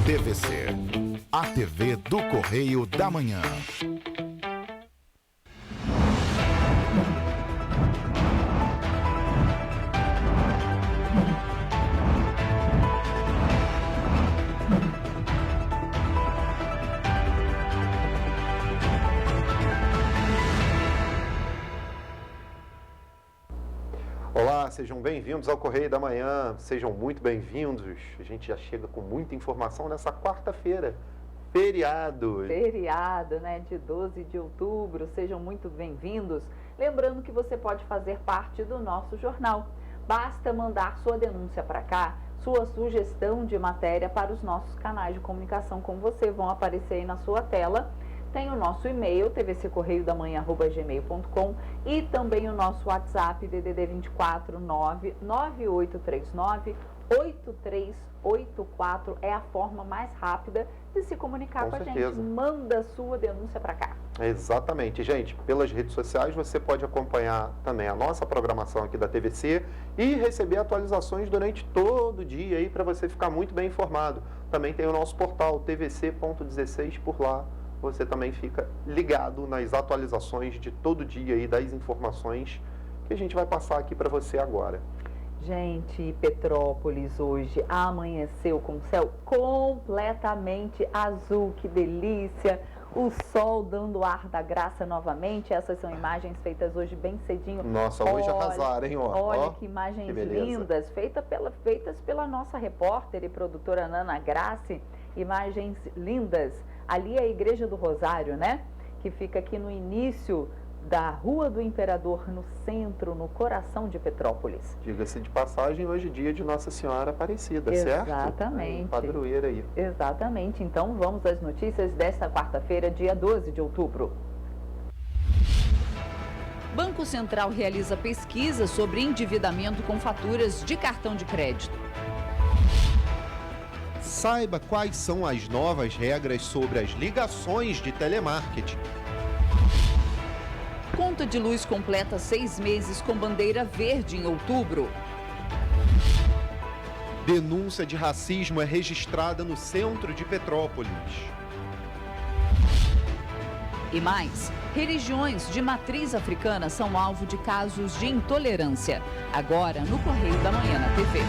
TVC, a TV do Correio da Manhã. Olá, sejam bem-vindos ao Correio da Manhã, sejam muito bem-vindos. A gente já chega com muita informação nessa quarta-feira, feriado. Feriado, né, de 12 de outubro, sejam muito bem-vindos. Lembrando que você pode fazer parte do nosso jornal. Basta mandar sua denúncia para cá, sua sugestão de matéria para os nossos canais de comunicação com você, vão aparecer aí na sua tela. Tem o nosso e-mail, tvccorreiodamanhã@gmail.com, e também o nosso WhatsApp, DDD 24 99839 8384, é a forma mais rápida de se comunicar com a gente. Manda sua denúncia para cá. Exatamente, gente. Pelas redes sociais você pode acompanhar também a nossa programação aqui da TVC e receber atualizações durante todo o dia aí para você ficar muito bem informado. Também tem o nosso portal tvc.16, por lá você também fica ligado nas atualizações de todo dia aí, das informações que a gente vai passar aqui para você agora. Gente, Petrópolis hoje amanheceu com o céu completamente azul, que delícia! O sol dando ar da graça novamente. Essas são imagens feitas hoje bem cedinho. Nossa, hoje arrasaram, hein? Olha que imagens lindas, feitas pela nossa repórter e produtora Nana Grace. Imagens lindas. Ali é a Igreja do Rosário, né? Que fica aqui no início da Rua do Imperador, no centro, no coração de Petrópolis. Diga-se de passagem, hoje é dia de Nossa Senhora Aparecida, certo? Exatamente. Padroeira aí. Exatamente. Então vamos às notícias desta quarta-feira, dia 12 de outubro. Banco Central realiza pesquisa sobre endividamento com faturas de cartão de crédito. Saiba quais são as novas regras sobre as ligações de telemarketing. Conta de luz completa 6 meses com bandeira verde em outubro. Denúncia de racismo é registrada no centro de Petrópolis. E mais, religiões de matriz africana são alvo de casos de intolerância. Agora no Correio da Manhã na TV.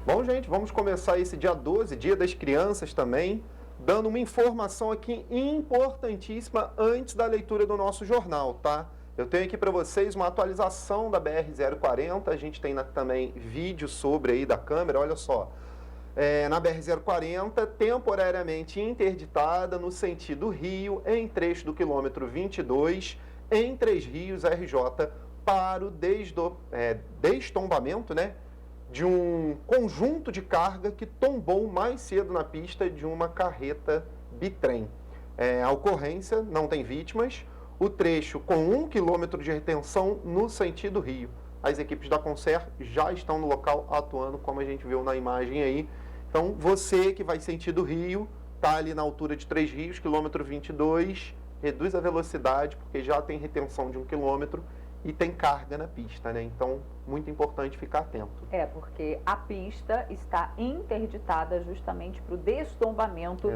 Bom, gente, vamos começar esse dia 12, Dia das Crianças também, dando uma informação aqui importantíssima antes da leitura do nosso jornal, tá? Eu tenho aqui para vocês uma atualização da BR-040, a gente tem também vídeo sobre aí da câmera, olha só. Na BR-040, temporariamente interditada no sentido Rio, em trecho do quilômetro 22, em Três Rios, RJ, para o destombamento, né, de um conjunto de carga que tombou mais cedo na pista de uma carreta bitrem. A ocorrência não tem vítimas, o trecho com 1 quilômetro de retenção no sentido Rio. As equipes da Concer já estão no local atuando, como a gente viu na imagem aí. Então, você que vai sentido Rio, está ali na altura de Três Rios, quilômetro 22, reduz a velocidade, porque já tem retenção de 1 quilômetro e tem carga na pista, né? Então, muito importante ficar atento. Porque a pista está interditada justamente para o destombamento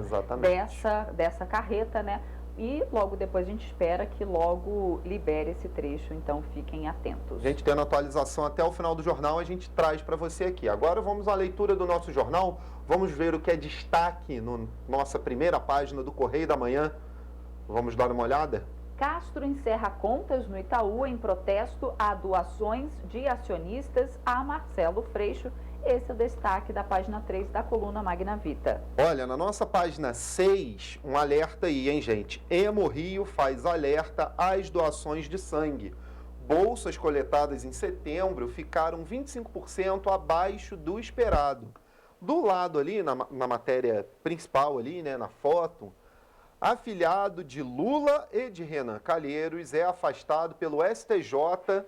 dessa carreta, né? E logo depois a gente espera que logo libere esse trecho, então fiquem atentos. A gente tendo atualização até o final do jornal, a gente traz para você aqui. Agora vamos à leitura do nosso jornal, vamos ver o que é destaque na nossa primeira página do Correio da Manhã. Vamos dar uma olhada? Castro encerra contas no Itaú em protesto a doações de acionistas a Marcelo Freixo. Esse é o destaque da página 3 da coluna Magna Vita. Olha, na nossa página 6, um alerta aí, hein, gente? Hemorrio faz alerta às doações de sangue. Bolsas coletadas em setembro ficaram 25% abaixo do esperado. Do lado ali, na matéria principal ali, né, na foto, afilhado de Lula e de Renan Calheiros é afastado pelo STJ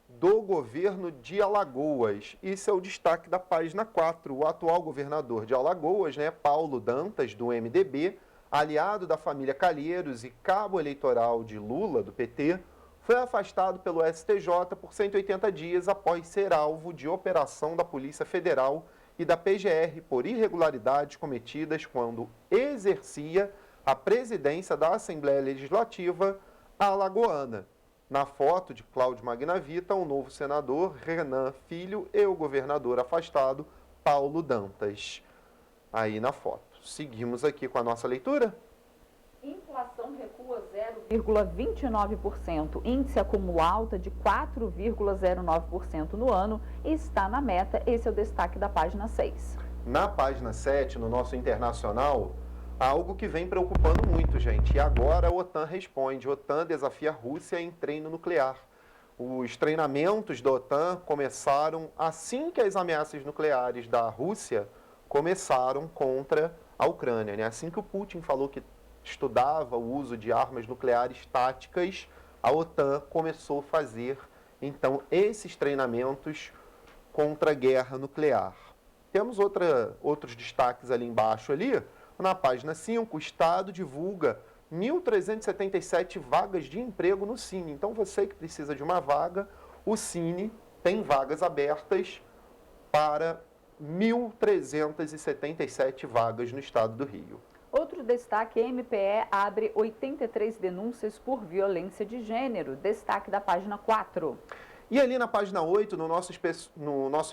do governo de Alagoas. Isso é o destaque da página 4. O atual governador de Alagoas, né, Paulo Dantas, do MDB, aliado da família Calheiros e cabo eleitoral de Lula, do PT, foi afastado pelo STJ por 180 dias após ser alvo de operação da Polícia Federal e da PGR por irregularidades cometidas quando exercia a presidência da Assembleia Legislativa alagoana. Na foto de Cláudio Magnavita, o novo senador Renan Filho e o governador afastado Paulo Dantas. Aí na foto. Seguimos aqui com a nossa leitura. Inflação recua 0,29%, índice acumula alta de 4,09% no ano e está na meta. Esse é o destaque da página 6. Na página 7, no nosso internacional, algo que vem preocupando muito, gente. E agora a OTAN responde. A OTAN desafia a Rússia em treino nuclear. Os treinamentos da OTAN começaram assim que as ameaças nucleares da Rússia começaram contra a Ucrânia, né? Assim que o Putin falou que estudava o uso de armas nucleares táticas, a OTAN começou a fazer, então, esses treinamentos contra a guerra nuclear. Temos outros destaques ali embaixo, ali, na página 5, o Estado divulga 1.377 vagas de emprego no Cine. Então, você que precisa de uma vaga, o Cine tem vagas abertas para 1.377 vagas no estado do Rio. Outro destaque, a MPE abre 83 denúncias por violência de gênero. Destaque da página 4. E ali na página 8, no nosso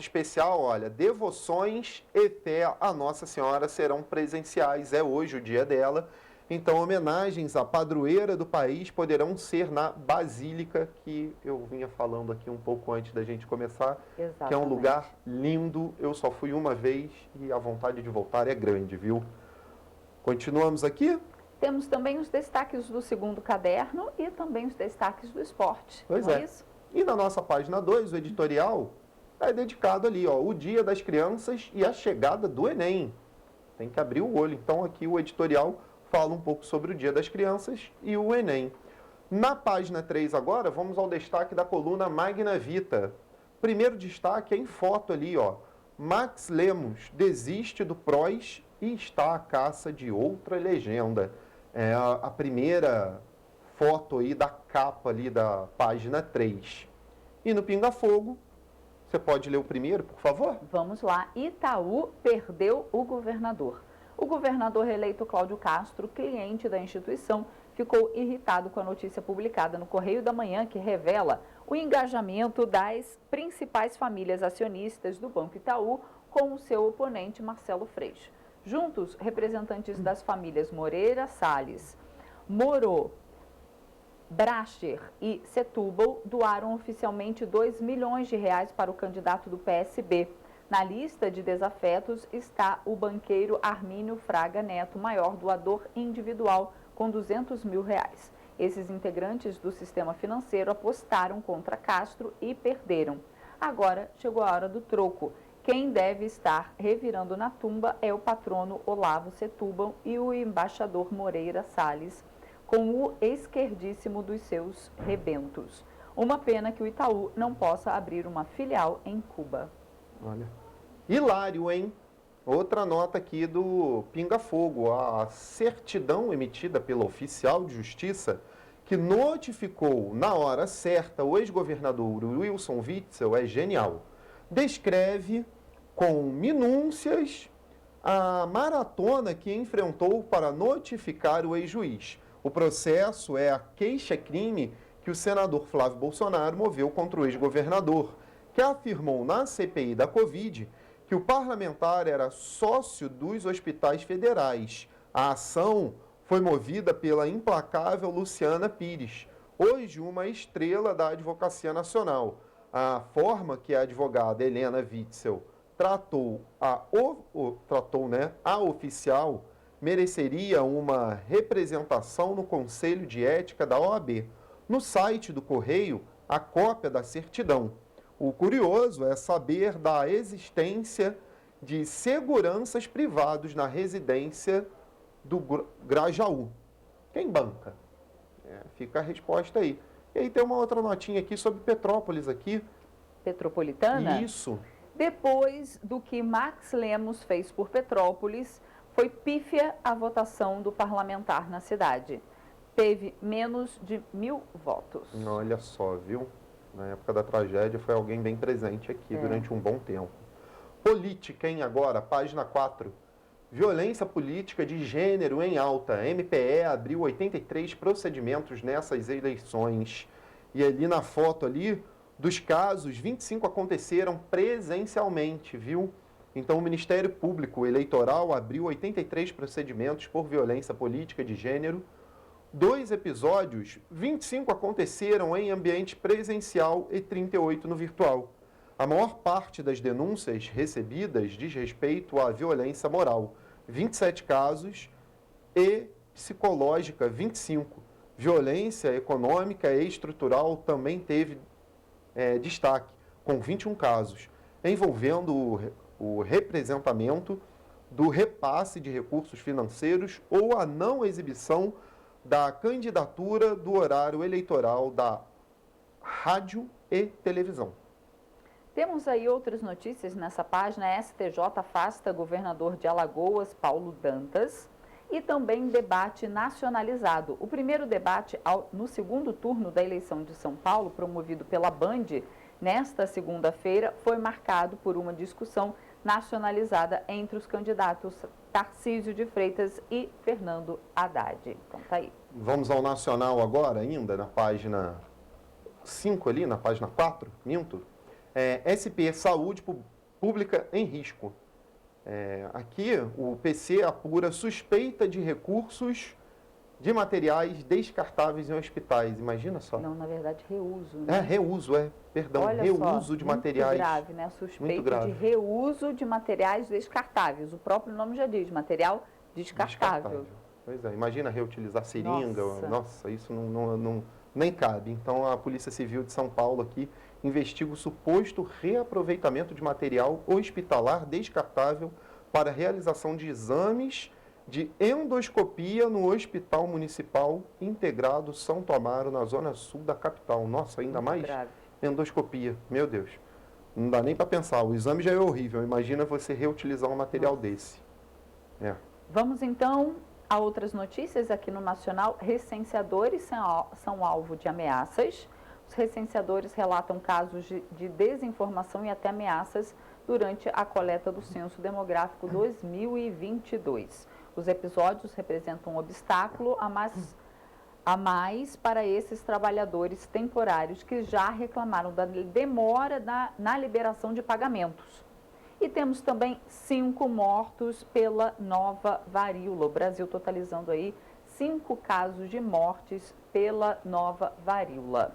especial, olha, devoções e fé a Nossa Senhora serão presenciais. É hoje o dia dela. Então, homenagens à padroeira do país poderão ser na Basílica, que eu vinha falando aqui um pouco antes da gente começar, Exatamente. Que é um lugar lindo. Eu só fui uma vez e a vontade de voltar é grande, viu? Continuamos aqui? Temos também os destaques do segundo caderno e também os destaques do esporte. Pois não é. Isso? E na nossa página 2, o editorial é dedicado ali, ó, o Dia das Crianças e a chegada do Enem. Tem que abrir o olho. Então, aqui o editorial fala um pouco sobre o Dia das Crianças e o Enem. Na página 3 agora, vamos ao destaque da coluna Magna Vita. Primeiro destaque é em foto ali, ó. Max Lemos desiste do PROS e está à caça de outra legenda. É a primeira foto aí da capa ali da página 3. E no Pinga Fogo, você pode ler o primeiro, por favor? Vamos lá. Itaú perdeu o governador. O governador reeleito Cláudio Castro, cliente da instituição, ficou irritado com a notícia publicada no Correio da Manhã que revela o engajamento das principais famílias acionistas do Banco Itaú com o seu oponente Marcelo Freixo. Juntos, representantes das famílias Moreira Salles, Moro, Bracher e Setúbal doaram oficialmente R$2 milhões para o candidato do PSB. Na lista de desafetos está o banqueiro Armínio Fraga Neto, maior doador individual, com R$200 mil. Esses integrantes do sistema financeiro apostaram contra Castro e perderam. Agora chegou a hora do troco. Quem deve estar revirando na tumba é o patrono Olavo Setúbal e o embaixador Moreira Salles, com o esquerdíssimo dos seus rebentos. Uma pena que o Itaú não possa abrir uma filial em Cuba. Olha. Hilário, hein? Outra nota aqui do Pinga Fogo. A certidão emitida pelo oficial de justiça que notificou na hora certa o ex-governador Wilson Witzel é genial. Descreve com minúcias a maratona que enfrentou para notificar o ex-juiz. O processo é a queixa-crime que o senador Flávio Bolsonaro moveu contra o ex-governador, que afirmou na CPI da Covid que o parlamentar era sócio dos hospitais federais. A ação foi movida pela implacável Luciana Pires, hoje uma estrela da Advocacia Nacional. A forma que a advogada Helena Witzel tratou a oficial mereceria uma representação no Conselho de Ética da OAB. No site do Correio, a cópia da certidão. O curioso é saber da existência de seguranças privados na residência do Grajaú. Quem banca? Fica a resposta aí. E aí tem uma outra notinha aqui sobre Petrópolis aqui. Petropolitana? Isso. Depois do que Max Lemos fez por Petrópolis, foi pífia a votação do parlamentar na cidade. teve menos de 1.000 votos. Olha só, viu? Na época da tragédia foi alguém bem presente aqui durante um bom tempo. Política, hein, agora, página 4. Violência política de gênero em alta. A MPE abriu 83 procedimentos nessas eleições. E ali na foto ali, dos casos, 25 aconteceram presencialmente, viu? Então o Ministério Público Eleitoral abriu 83 procedimentos por violência política de gênero. 2 episódios, 25 aconteceram em ambiente presencial e 38 no virtual. A maior parte das denúncias recebidas diz respeito à violência moral, 27 casos, e psicológica, 25. Violência econômica e estrutural também teve destaque, com 21 casos, envolvendo o representamento do repasse de recursos financeiros ou a não exibição da candidatura do horário eleitoral da rádio e televisão. Temos aí outras notícias nessa página. A STJ afasta governador de Alagoas, Paulo Dantas, e também debate nacionalizado. O primeiro debate no segundo turno da eleição de São Paulo, promovido pela Band, nesta segunda-feira, foi marcado por uma discussão nacionalizada entre os candidatos Tarcísio de Freitas e Fernando Haddad. Então tá aí. Vamos ao nacional agora, ainda na página 5 ali, na página 4, minto. SP, saúde pública em risco. Aqui o PC apura suspeita de recursos de materiais descartáveis em hospitais. Imagina só. Não, na verdade, reuso. Né? Reuso, perdão. Olha reuso só, de materiais. Muito grave, né? Suspeita grave. de reuso de materiais descartáveis. O próprio nome já diz, material descartável. Pois é, imagina reutilizar seringa. Nossa, isso nem cabe. Então, a Polícia Civil de São Paulo aqui investiga o suposto reaproveitamento de material hospitalar descartável para realização de exames de endoscopia no Hospital Municipal Integrado Santo Amaro, na zona sul da capital. Nossa, ainda mais grave. Endoscopia. Meu Deus. Não dá nem para pensar. O exame já é horrível. Imagina você reutilizar um material desse. Vamos, então, a outras notícias aqui no Nacional. Recenseadores são alvo de ameaças. Os recenseadores relatam casos de desinformação e até ameaças durante a coleta do Censo Demográfico 2022. Os episódios representam um obstáculo a mais para esses trabalhadores temporários que já reclamaram da demora na liberação de pagamentos. E temos também 5 mortos pela nova varíola. O Brasil totalizando aí 5 casos de mortes pela nova varíola.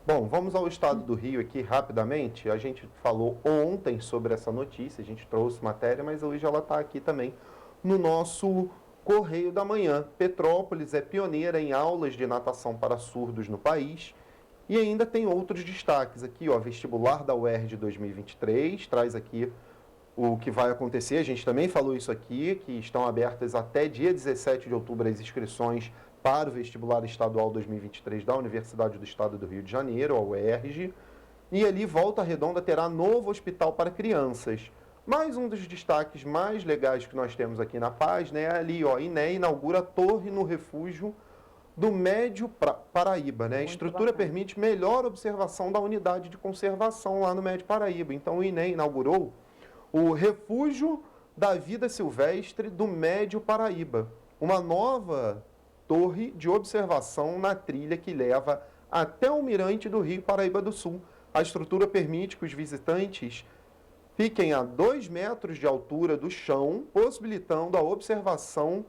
Bom, vamos ao estado do Rio aqui rapidamente. A gente falou ontem sobre essa notícia, a gente trouxe matéria, mas hoje ela está aqui também no nosso Correio da Manhã. Petrópolis é pioneira em aulas de natação para surdos no país. E ainda tem outros destaques aqui, ó, vestibular da UERJ 2023, traz aqui o que vai acontecer. A gente também falou isso aqui, que estão abertas até dia 17 de outubro as inscrições para o vestibular estadual 2023 da Universidade do Estado do Rio de Janeiro, a UERJ. E ali, Volta Redonda terá novo hospital para crianças. Mais um dos destaques mais legais que nós temos aqui na página é ali, ó, INEA inaugura torre no refúgio do Médio Paraíba, né? A estrutura permite melhor observação da unidade de conservação lá no Médio Paraíba. Então, o INEA inaugurou o Refúgio da Vida Silvestre do Médio Paraíba, uma nova torre de observação na trilha que leva até o mirante do Rio Paraíba do Sul. A estrutura permite que os visitantes fiquem a 2 metros de altura do chão, possibilitando a observação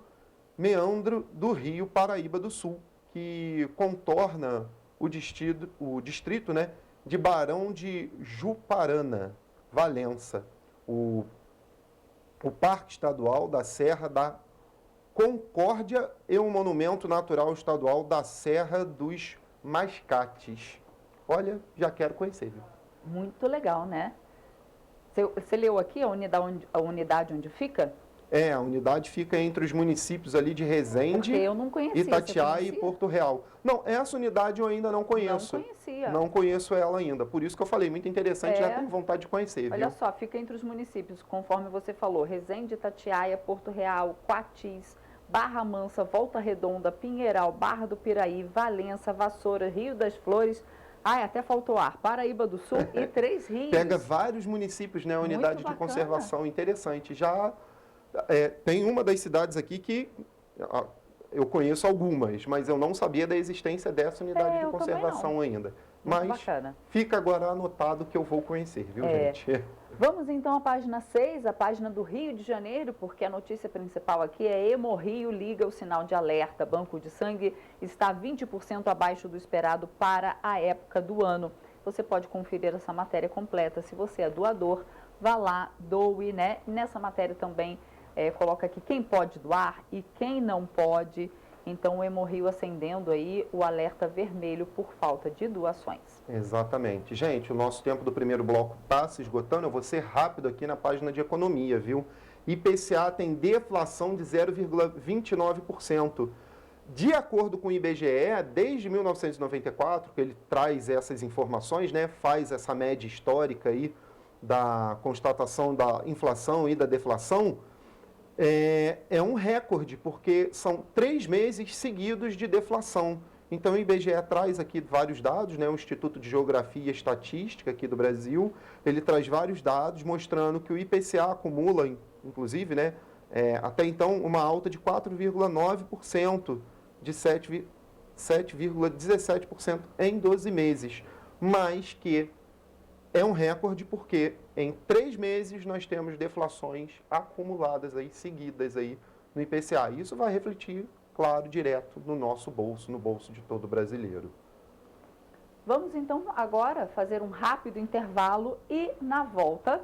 meandro do Rio Paraíba do Sul, que contorna o distrito, né, de Barão de Juparana, Valença. O Parque Estadual da Serra da Concórdia e o Monumento Natural Estadual da Serra dos Mascates. Olha, já quero conhecer, viu? Muito legal, né? Você leu aqui a unidade onde fica? A unidade fica entre os municípios ali de Resende, eu não conhecia, Itatiaia e Porto Real. Não, essa unidade eu ainda não conheço. Não conhecia. Não conheço ela ainda. Por isso que eu falei, muito interessante, já tenho vontade de conhecer, viu? Olha só, fica entre os municípios, conforme você falou, Resende, Itatiaia, Porto Real, Coatis, Barra Mansa, Volta Redonda, Pinheiral, Barra do Piraí, Valença, Vassoura, Rio das Flores, até faltou ar, Paraíba do Sul e Três Rios. Pega vários municípios, né? Unidade de conservação, interessante. Já tem uma das cidades aqui que eu conheço algumas, mas eu não sabia da existência dessa unidade de conservação ainda. Mas bacana. Fica agora anotado que eu vou conhecer, viu, gente? Vamos então à página 6, a página do Rio de Janeiro, porque a notícia principal aqui é Hemorrio liga o sinal de alerta. Banco de sangue está 20% abaixo do esperado para a época do ano. Você pode conferir essa matéria completa. Se você é doador, vá lá, doe, né? Nessa matéria também coloca aqui quem pode doar e quem não pode. Então, o Hemorrio acendendo aí o alerta vermelho por falta de doações. Exatamente. Gente, o nosso tempo do primeiro bloco está se esgotando. Eu vou ser rápido aqui na página de economia, viu? IPCA tem deflação de 0,29%. De acordo com o IBGE, desde 1994, que ele traz essas informações, né? Faz essa média histórica aí da constatação da inflação e da deflação, é um recorde, porque são 3 meses seguidos de deflação. Então, o IBGE traz aqui vários dados, né? O Instituto de Geografia e Estatística aqui do Brasil, ele traz vários dados mostrando que o IPCA acumula, inclusive, né? Até então, uma alta de 4,9%, de 7,17% em 12 meses, mas que é um recorde porque em 3 meses nós temos deflações acumuladas aí, seguidas aí no IPCA. Isso vai refletir, claro, direto no nosso bolso, no bolso de todo brasileiro. Vamos então agora fazer um rápido intervalo e na volta...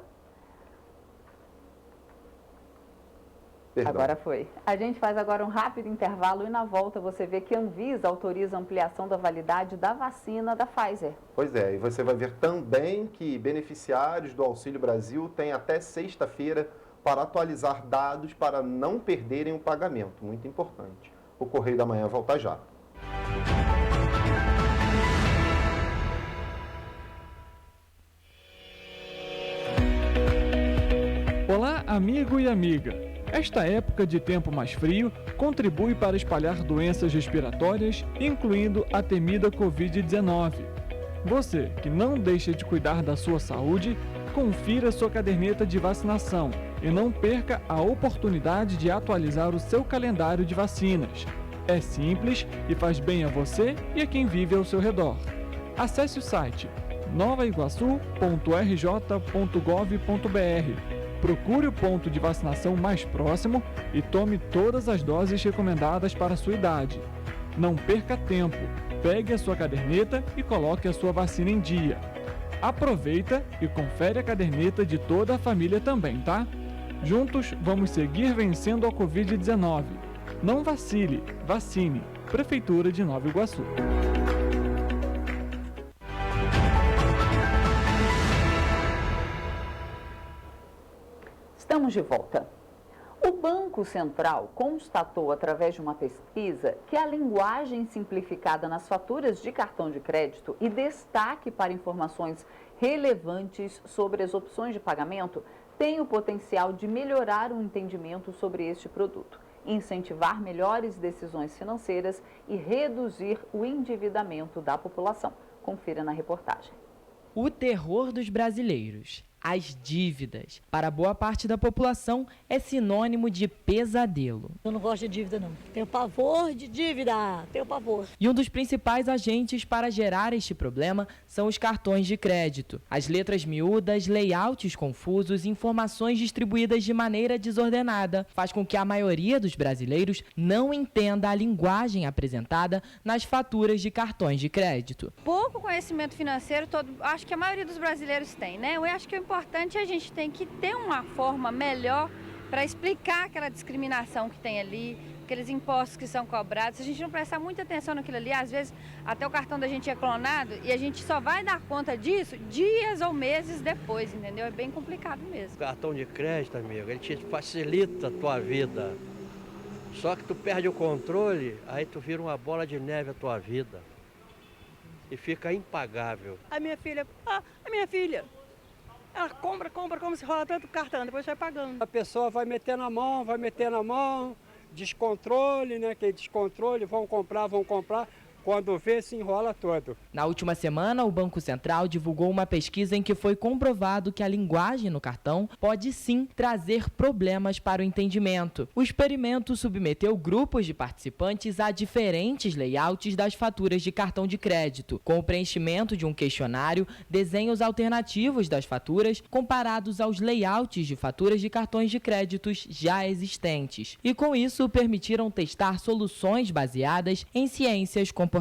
Perdão. Agora foi. A gente faz agora um rápido intervalo e na volta você vê que a Anvisa autoriza a ampliação da validade da vacina da Pfizer. Pois é, e você vai ver também que beneficiários do Auxílio Brasil têm até sexta-feira para atualizar dados para não perderem o pagamento. Muito importante. O Correio da Manhã volta já. Olá, amigo e amiga. Esta época de tempo mais frio contribui para espalhar doenças respiratórias, incluindo a temida Covid-19. Você que não deixa de cuidar da sua saúde, confira sua caderneta de vacinação e não perca a oportunidade de atualizar o seu calendário de vacinas. É simples e faz bem a você e a quem vive ao seu redor. Acesse o site novaiguaçu.rj.gov.br. Procure o ponto de vacinação mais próximo e tome todas as doses recomendadas para a sua idade. Não perca tempo, pegue a sua caderneta e coloque a sua vacina em dia. Aproveita e confere a caderneta de toda a família também, tá? Juntos vamos seguir vencendo a Covid-19. Não vacile, vacine. Prefeitura de Nova Iguaçu. Estamos de volta. O Banco Central constatou, através de uma pesquisa, que a linguagem simplificada nas faturas de cartão de crédito e destaque para informações relevantes sobre as opções de pagamento tem o potencial de melhorar o entendimento sobre este produto, incentivar melhores decisões financeiras e reduzir o endividamento da população. Confira na reportagem. O terror dos brasileiros. As dívidas, para boa parte da população, é sinônimo de pesadelo. Eu não gosto de dívida, não. Tenho pavor de dívida, tenho pavor. E um dos principais agentes para gerar este problema são os cartões de crédito. As letras miúdas, layouts confusos e informações distribuídas de maneira desordenada faz com que a maioria dos brasileiros não entenda a linguagem apresentada nas faturas de cartões de crédito. Pouco conhecimento financeiro, acho que a maioria dos brasileiros tem, né? Eu acho que o importante é a gente tem que ter uma forma melhor para explicar aquela discriminação que tem ali, aqueles impostos que são cobrados. Se a gente não prestar muita atenção naquilo ali, às vezes até o cartão da gente é clonado e a gente só vai dar conta disso dias ou meses depois, entendeu? É bem complicado mesmo. O cartão de crédito, amigo, ele te facilita a tua vida. Só que tu perde o controle, aí tu vira uma bola de neve a tua vida. E fica impagável. A minha filha, ela compra como se rola tanto cartão, depois vai pagando. A pessoa vai meter na mão, descontrole, né? Aquele descontrole, vão comprar. Quando vê, se enrola todo. Na última semana, o Banco Central divulgou uma pesquisa em que foi comprovado que a linguagem no cartão pode sim trazer problemas para o entendimento. O experimento submeteu grupos de participantes a diferentes layouts das faturas de cartão de crédito, com o preenchimento de um questionário, desenhos alternativos das faturas comparados aos layouts de faturas de cartões de créditos já existentes. E com isso, permitiram testar soluções baseadas em ciências comportamentais.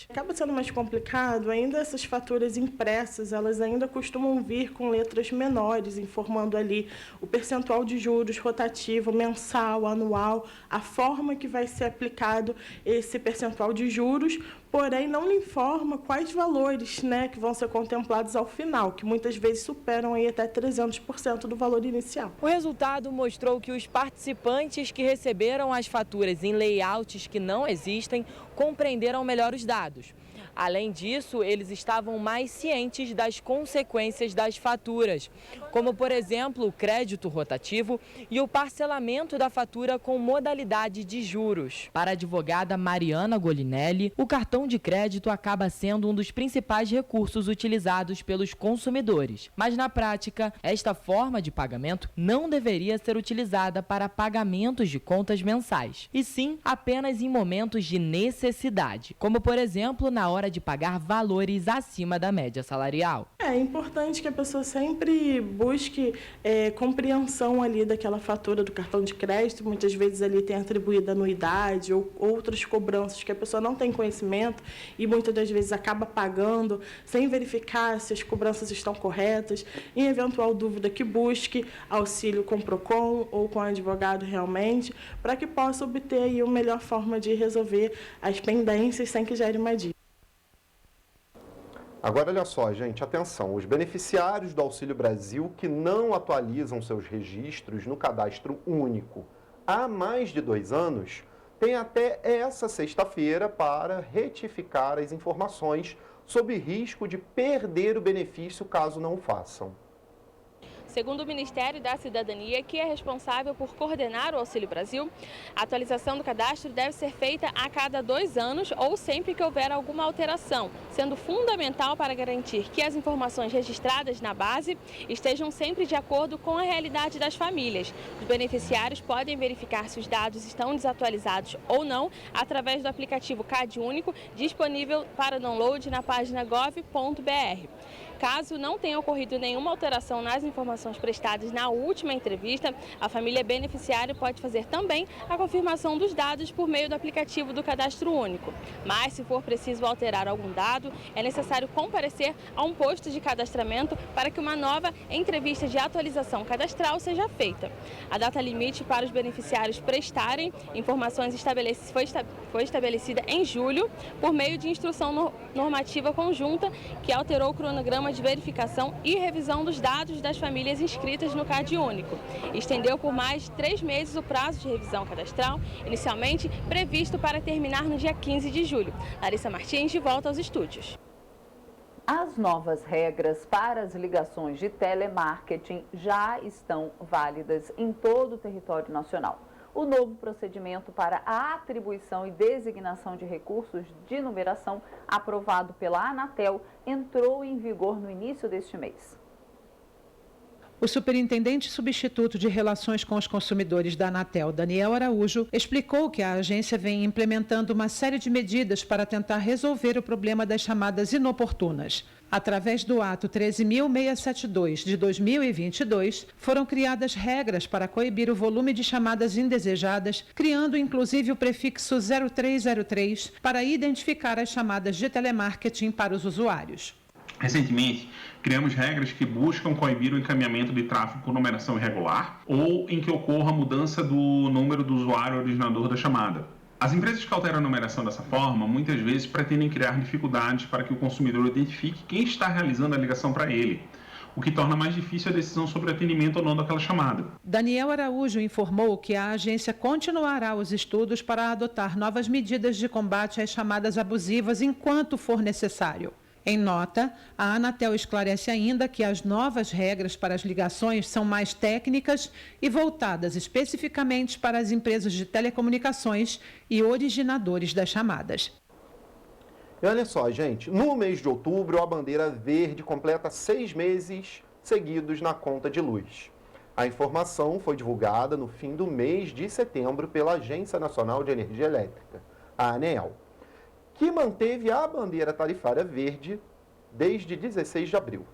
Acaba sendo mais complicado, ainda essas faturas impressas, elas ainda costumam vir com letras menores, informando ali o percentual de juros rotativo, mensal, anual, a forma que vai ser aplicado esse percentual de juros, porém não lhe informa quais valores, né, que vão ser contemplados ao final, que muitas vezes superam aí até 300% do valor inicial. O resultado mostrou que os participantes que receberam as faturas em layouts que não existem compreenderam melhor os dados. Além disso, eles estavam mais cientes das consequências das faturas, como, por exemplo, o crédito rotativo e o parcelamento da fatura com modalidade de juros. Para a advogada Mariana Golinelli, o cartão de crédito acaba sendo um dos principais recursos utilizados pelos consumidores. Mas, na prática, esta forma de pagamento não deveria ser utilizada para pagamentos de contas mensais, e sim apenas em momentos de necessidade, como, por exemplo, na hora de pagar valores acima da média salarial. É importante que a pessoa sempre busque compreensão ali daquela fatura do cartão de crédito. Muitas vezes ali tem atribuída anuidade ou outras cobranças que a pessoa não tem conhecimento e muitas das vezes acaba pagando sem verificar se as cobranças estão corretas. Em eventual dúvida, que busque auxílio com o PROCON ou com o advogado realmente, para que possa obter aí a melhor forma de resolver as pendências sem que gere uma dívida. Agora, olha só, gente, atenção. Os beneficiários do Auxílio Brasil que não atualizam seus registros no cadastro único há mais de 2 anos têm até essa sexta-feira para retificar as informações sob risco de perder o benefício caso não o façam. Segundo o Ministério da Cidadania, que é responsável por coordenar o Auxílio Brasil, a atualização do cadastro deve ser feita a cada 2 anos ou sempre que houver alguma alteração, sendo fundamental para garantir que as informações registradas na base estejam sempre de acordo com a realidade das famílias. Os beneficiários podem verificar se os dados estão desatualizados ou não através do aplicativo CadÚnico, disponível para download na página gov.br. Caso não tenha ocorrido nenhuma alteração nas informações prestadas na última entrevista, a família beneficiária pode fazer também a confirmação dos dados por meio do aplicativo do Cadastro Único. Mas, se for preciso alterar algum dado, é necessário comparecer a um posto de cadastramento para que uma nova entrevista de atualização cadastral seja feita. A data limite para os beneficiários prestarem informações foi estabelecida em julho por meio de instrução normativa conjunta que alterou o cronograma de verificação e revisão dos dados das famílias inscritas no CadÚnico. Estendeu por mais de 3 meses o prazo de revisão cadastral, inicialmente previsto para terminar no dia 15 de julho. Larissa Martins, de volta aos estúdios. As novas regras para as ligações de telemarketing já estão válidas em todo o território nacional. O novo procedimento para a atribuição e designação de recursos de numeração, aprovado pela Anatel, entrou em vigor no início deste mês. O superintendente substituto de Relações com os Consumidores da Anatel, Daniel Araújo, explicou que a agência vem implementando uma série de medidas para tentar resolver o problema das chamadas inoportunas. Através do Ato 13.672 de 2022, foram criadas regras para coibir o volume de chamadas indesejadas, criando inclusive o prefixo 0303 para identificar as chamadas de telemarketing para os usuários. Recentemente, criamos regras que buscam coibir o encaminhamento de tráfego por numeração irregular ou em que ocorra a mudança do número do usuário originador da chamada. As empresas que alteram a numeração dessa forma, muitas vezes pretendem criar dificuldades para que o consumidor identifique quem está realizando a ligação para ele, o que torna mais difícil a decisão sobre o atendimento ou não daquela chamada. Daniel Araújo informou que a agência continuará os estudos para adotar novas medidas de combate às chamadas abusivas enquanto for necessário. Em nota, a Anatel esclarece ainda que as novas regras para as ligações são mais técnicas e voltadas especificamente para as empresas de telecomunicações e originadores das chamadas. E olha só, gente, no mês de outubro, a bandeira verde completa 6 meses seguidos na conta de luz. A informação foi divulgada no fim do mês de setembro pela Agência Nacional de Energia Elétrica, a ANEEL, que manteve a bandeira tarifária verde desde 16 de abril.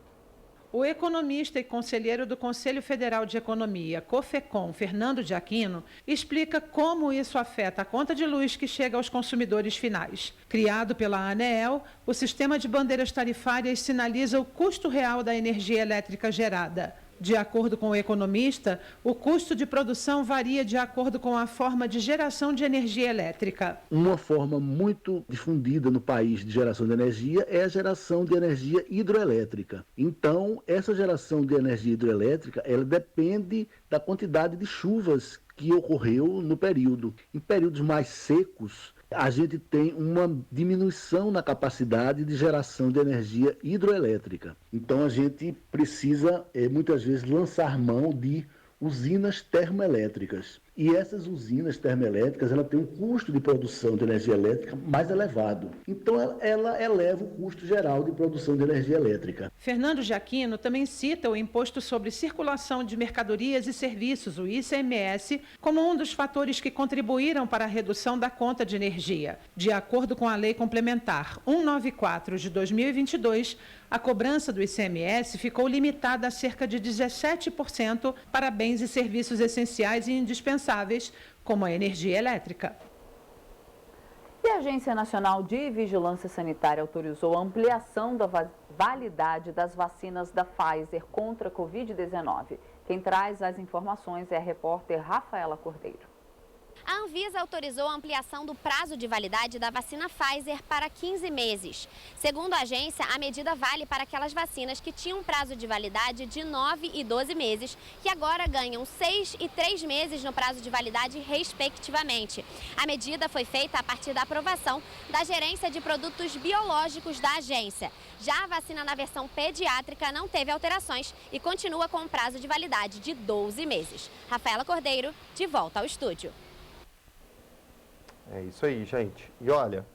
O economista e conselheiro do Conselho Federal de Economia, COFECOM, Fernando de Aquino, explica como isso afeta a conta de luz que chega aos consumidores finais. Criado pela ANEEL, o sistema de bandeiras tarifárias sinaliza o custo real da energia elétrica gerada. De acordo com o economista, o custo de produção varia de acordo com a forma de geração de energia elétrica. Uma forma muito difundida no país de geração de energia é a geração de energia hidroelétrica. Então, essa geração de energia hidroelétrica, ela depende da quantidade de chuvas que ocorreu no período. Em períodos mais secos, a gente tem uma diminuição na capacidade de geração de energia hidroelétrica. Então a gente precisa, muitas vezes, lançar mão de usinas termoelétricas. E essas usinas termoelétricas, ela tem um custo de produção de energia elétrica mais elevado. Então ela eleva o custo geral de produção de energia elétrica. Fernando de Aquino também cita o Imposto sobre Circulação de Mercadorias e Serviços, o ICMS, como um dos fatores que contribuíram para a redução da conta de energia. De acordo com a Lei Complementar 194 de 2022, a cobrança do ICMS ficou limitada a cerca de 17% para bens e serviços essenciais e indispensáveis, como a energia elétrica. E a Agência Nacional de Vigilância Sanitária autorizou a ampliação da validade das vacinas da Pfizer contra a Covid-19. Quem traz as informações é a repórter Rafaela Cordeiro. A Anvisa autorizou a ampliação do prazo de validade da vacina Pfizer para 15 meses. Segundo a agência, a medida vale para aquelas vacinas que tinham prazo de validade de 9 e 12 meses, que agora ganham 6 e 3 meses no prazo de validade, respectivamente. A medida foi feita a partir da aprovação da Gerência de Produtos Biológicos da agência. Já a vacina na versão pediátrica não teve alterações e continua com um prazo de validade de 12 meses. Rafaela Cordeiro, de volta ao estúdio. É isso aí, gente. E olha,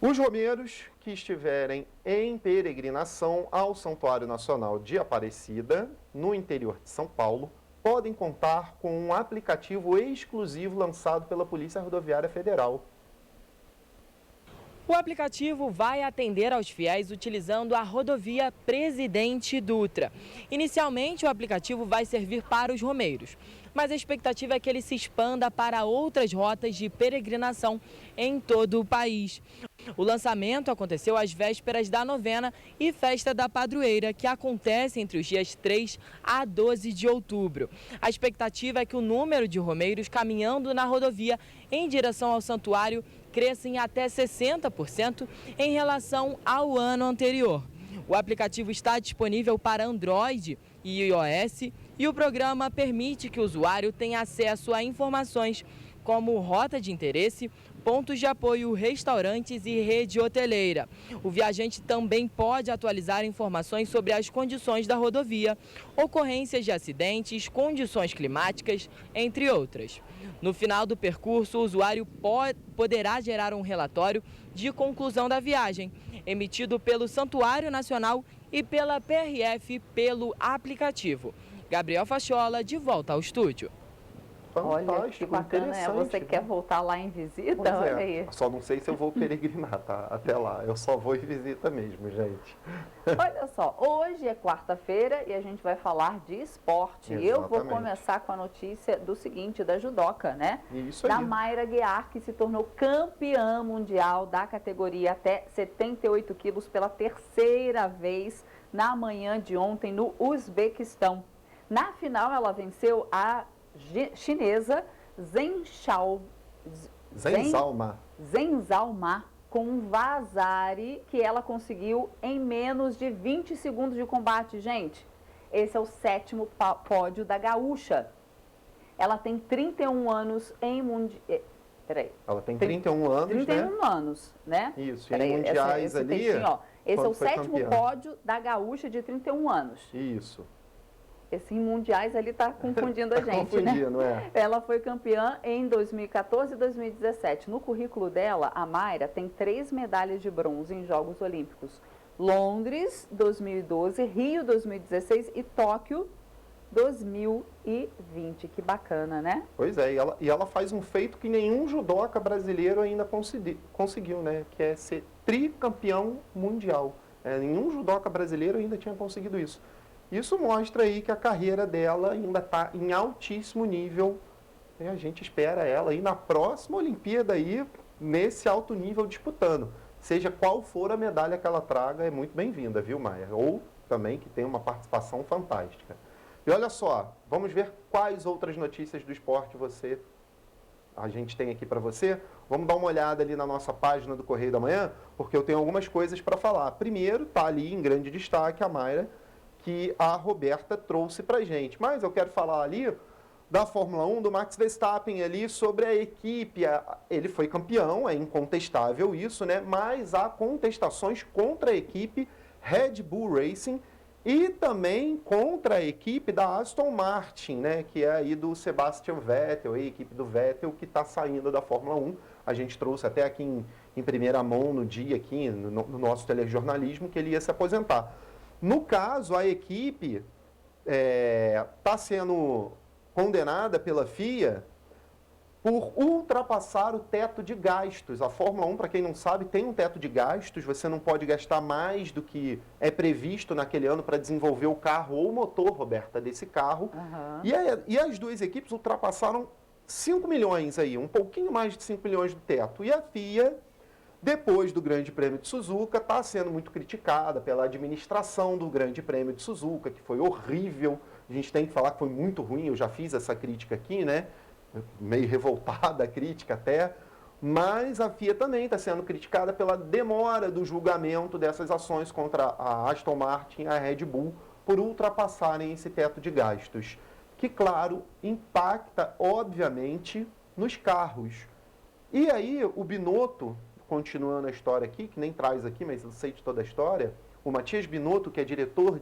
os romeiros que estiverem em peregrinação ao Santuário Nacional de Aparecida, no interior de São Paulo, podem contar com um aplicativo exclusivo lançado pela Polícia Rodoviária Federal. O aplicativo vai atender aos fiéis utilizando a rodovia Presidente Dutra. Inicialmente, o aplicativo vai servir para os romeiros, mas a expectativa é que ele se expanda para outras rotas de peregrinação em todo o país. O lançamento aconteceu às vésperas da novena e festa da padroeira, que acontece entre os dias 3 a 12 de outubro. A expectativa é que o número de romeiros caminhando na rodovia em direção ao santuário cresça em até 60% em relação ao ano anterior. O aplicativo está disponível para Android e iOS e o programa permite que o usuário tenha acesso a informações como rota de interesse, pontos de apoio, restaurantes e rede hoteleira. O viajante também pode atualizar informações sobre as condições da rodovia, ocorrências de acidentes, condições climáticas, entre outras. No final do percurso, o usuário poderá gerar um relatório de conclusão da viagem, emitido pelo Santuário Nacional e pela PRF pelo aplicativo. Gabriel Fachola, de volta ao estúdio. Olha, que bacana, você quer voltar lá em visita? Olha aí. Só não sei se eu vou peregrinar, tá? Até lá, eu só vou em visita mesmo, gente. Olha só, hoje é quarta-feira e a gente vai falar de esporte. Exatamente. Eu vou começar com a notícia do seguinte, da judoca, né? Isso aí. Da Mayra Guiar, que se tornou campeã mundial da categoria até 78 quilos pela terceira vez na manhã de ontem no Uzbequistão. Na final, ela venceu a chinesa Zheng Zhaoma com um vazare que ela conseguiu em menos de 20 segundos de combate, gente. Esse é o 7º pódio da gaúcha. Ela tem 31 anos Peraí. Ela tem 31 anos, 31 né? anos, né? Isso, Peraí, em mundiais esse ali... textinho, ó. Esse é o foi 7º campeã. pódio da gaúcha de 31 anos. Isso. Esse em mundiais ali tá confundindo a Tá gente, confundindo, né? Ela foi campeã em 2014 e 2017. No currículo dela, a Mayra tem 3 medalhas de bronze em Jogos Olímpicos. Londres, 2012, Rio, 2016 e Tóquio, 2020. Que bacana, né? Pois é, e ela faz um feito que nenhum judoca brasileiro ainda conseguiu, né? Que é ser tricampeão mundial. Nenhum judoca brasileiro ainda tinha conseguido isso. Isso mostra aí que a carreira dela ainda está em altíssimo nível. E a gente espera ela aí na próxima Olimpíada aí, nesse alto nível disputando. Seja qual for a medalha que ela traga, é muito bem-vinda, viu, Maia? Ou também que tem uma participação fantástica. E olha só, vamos ver quais outras notícias do esporte a gente tem aqui para você. Vamos dar uma olhada ali na nossa página do Correio da Manhã, porque eu tenho algumas coisas para falar. Primeiro, está ali em grande destaque a Mayra, que a Roberta trouxe para a gente. Mas eu quero falar ali da Fórmula 1, do Max Verstappen ali, sobre a equipe. Ele foi campeão, é incontestável isso, né? Mas há contestações contra a equipe Red Bull Racing e também contra a equipe da Aston Martin, né? Que é aí do Sebastian Vettel, a equipe do Vettel que está saindo da Fórmula 1. A gente trouxe até aqui em primeira mão no dia, aqui no nosso telejornalismo, que ele ia se aposentar. No caso, a equipe está sendo condenada pela FIA por ultrapassar o teto de gastos. A Fórmula 1, para quem não sabe, tem um teto de gastos, você não pode gastar mais do que é previsto naquele ano para desenvolver o carro ou o motor, Roberta, desse carro. Uhum. E as duas equipes ultrapassaram 5 milhões aí, um pouquinho mais de 5 milhões do teto. E a FIA, depois do Grande Prêmio de Suzuka, está sendo muito criticada pela administração do Grande Prêmio de Suzuka, que foi horrível. A gente tem que falar que foi muito ruim, eu já fiz essa crítica aqui, né? Meio revoltada a crítica até. Mas a FIA também está sendo criticada pela demora do julgamento dessas ações contra a Aston Martin e a Red Bull por ultrapassarem esse teto de gastos. Que, claro, impacta, obviamente, nos carros. E aí, o Binotto, continuando a história aqui, que nem traz aqui, mas eu sei de toda a história, o Matias Binotto, que é diretor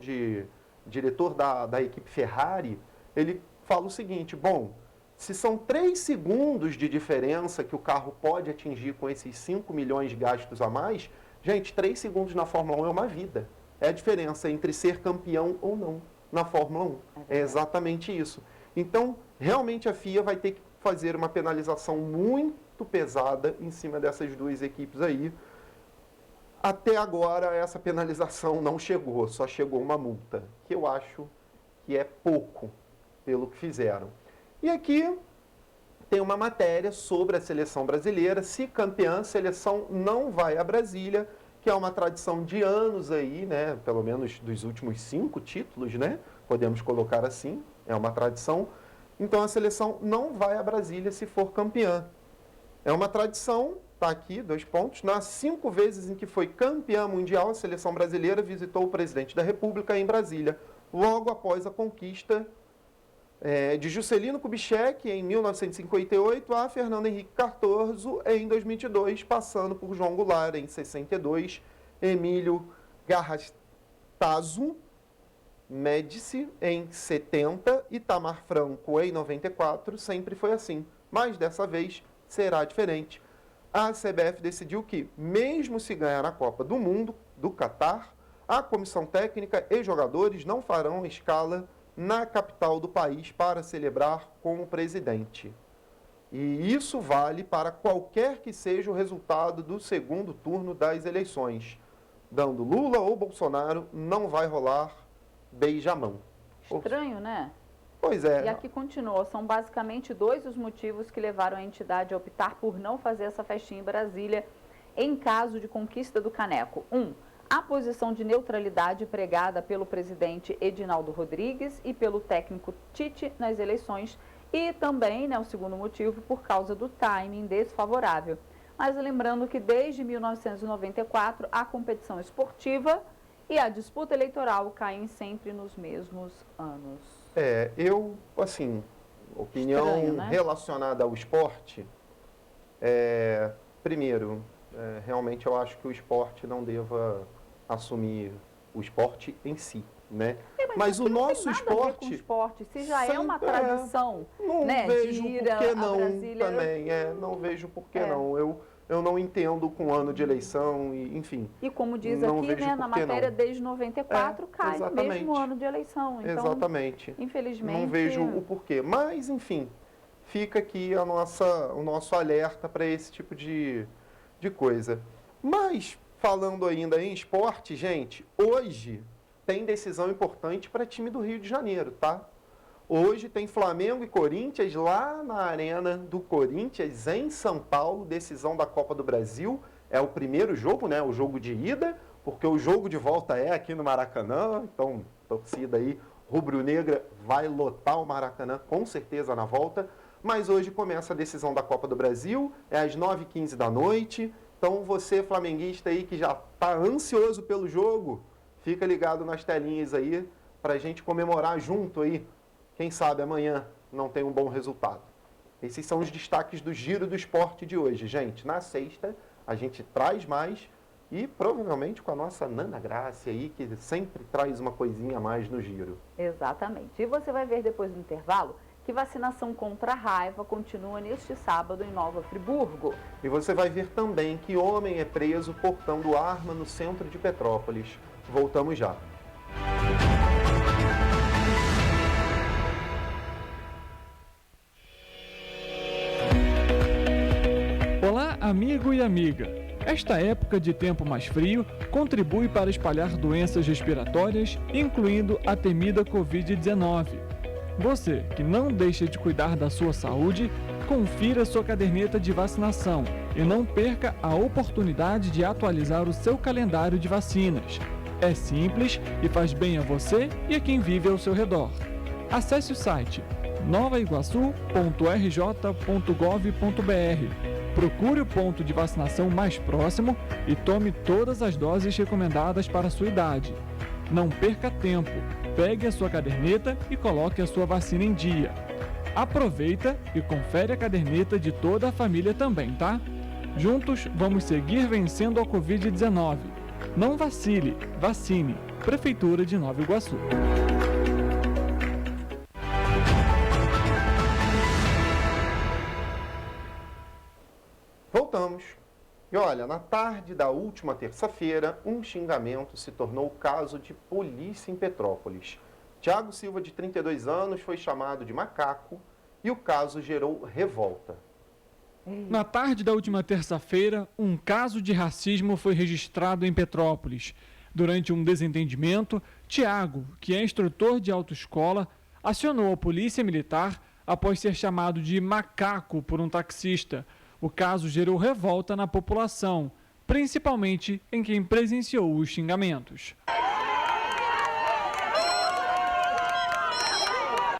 da equipe Ferrari, ele fala o seguinte: bom, se são 3 segundos de diferença que o carro pode atingir com esses 5 milhões de gastos a mais, gente, 3 segundos na Fórmula 1 é uma vida. É a diferença entre ser campeão ou não na Fórmula 1. É exatamente isso. Então, realmente a FIA vai ter que fazer uma penalização muito pesada em cima dessas duas equipes aí. Até agora, essa penalização não chegou, só chegou uma multa, que eu acho que é pouco pelo que fizeram. E aqui tem uma matéria sobre a seleção brasileira. Se campeã, a seleção não vai a Brasília, que é uma tradição de anos aí, né? Pelo menos dos últimos 5 títulos, né? Podemos colocar assim, é uma tradição. Então a seleção não vai a Brasília se for campeã. É uma tradição, tá aqui, 2 pontos. Nas 5 vezes em que foi campeã mundial, a seleção brasileira visitou o presidente da República em Brasília, logo após a conquista de Juscelino Kubitschek em 1958 a Fernando Henrique Cardoso em 2002, passando por João Goulart em 62, Emílio Garrastazu Médici em 70 e Itamar Franco em 94. Sempre foi assim, mas dessa vez será diferente. A CBF decidiu que, mesmo se ganhar a Copa do Mundo do Catar, a comissão técnica e jogadores não farão escala na capital do país para celebrar com o presidente. E isso vale para qualquer que seja o resultado do segundo turno das eleições. Dando Lula ou Bolsonaro, não vai rolar beijamão. Estranho, né? Pois é. E aqui continua, são basicamente 2 os motivos que levaram a entidade a optar por não fazer essa festinha em Brasília em caso de conquista do caneco. 1. A posição de neutralidade pregada pelo presidente Edinaldo Rodrigues e pelo técnico Tite nas eleições e também, né, o segundo motivo, por causa do timing desfavorável. Mas lembrando que desde 1994 a competição esportiva e a disputa eleitoral caem sempre nos mesmos anos. Eu, assim, opinião estranho, né? Relacionada ao esporte, Primeiro, realmente eu acho que o esporte não deva assumir o esporte em si, né? Mas o nosso não tem nada a ver com esporte, se já é uma tradição, não né, vejo de ir por que a não Brasília. também, não vejo por que não. Eu não entendo com ano de eleição, e, enfim. E como diz não aqui, vejo né, na por que matéria, não. desde 94 cai exatamente. mesmo ano de eleição. Então, Exatamente. Infelizmente. Não vejo o porquê. Mas, enfim, fica aqui o nosso alerta para esse tipo de coisa. Mas, falando ainda em esporte, gente, hoje tem decisão importante para time do Rio de Janeiro, tá? Hoje tem Flamengo e Corinthians lá na Arena do Corinthians, em São Paulo, decisão da Copa do Brasil. É o primeiro jogo, né? O jogo de ida, porque o jogo de volta é aqui no Maracanã. Então, a torcida aí rubro-negra vai lotar o Maracanã com certeza na volta. Mas hoje começa a decisão da Copa do Brasil, é às 9h15 da noite. Então, você, flamenguista aí que já está ansioso pelo jogo, fica ligado nas telinhas aí para a gente comemorar junto aí. Quem sabe amanhã não tem um bom resultado. Esses são os destaques do Giro do Esporte de hoje, gente. Na sexta, a gente traz mais e provavelmente com a nossa Nana Graça aí, que sempre traz uma coisinha a mais no Giro. Exatamente. E você vai ver depois do intervalo que vacinação contra a raiva continua neste sábado em Nova Friburgo. E você vai ver também que homem é preso portando arma no centro de Petrópolis. Voltamos já. Olá, amigo e amiga. Esta época de tempo mais frio contribui para espalhar doenças respiratórias, incluindo a temida Covid-19. Você que não deixa de cuidar da sua saúde, confira sua caderneta de vacinação e não perca a oportunidade de atualizar o seu calendário de vacinas. É simples e faz bem a você e a quem vive ao seu redor. Acesse o site novaiguaçu.rj.gov.br. Procure o ponto de vacinação mais próximo e tome todas as doses recomendadas para a sua idade. Não perca tempo, pegue a sua caderneta e coloque a sua vacina em dia. Aproveita e confere a caderneta de toda a família também, tá? Juntos vamos seguir vencendo a Covid-19. Não vacile, vacine. Prefeitura de Nova Iguaçu. Voltamos. E olha, na tarde da última terça-feira, um xingamento se tornou caso de polícia em Petrópolis. Tiago Silva, de 32 anos, foi chamado de macaco e o caso gerou revolta. Na tarde da última terça-feira, um caso de racismo foi registrado em Petrópolis. Durante um desentendimento, Tiago, que é instrutor de autoescola, acionou a polícia militar após ser chamado de macaco por um taxista. O caso gerou revolta na população, principalmente em quem presenciou os xingamentos.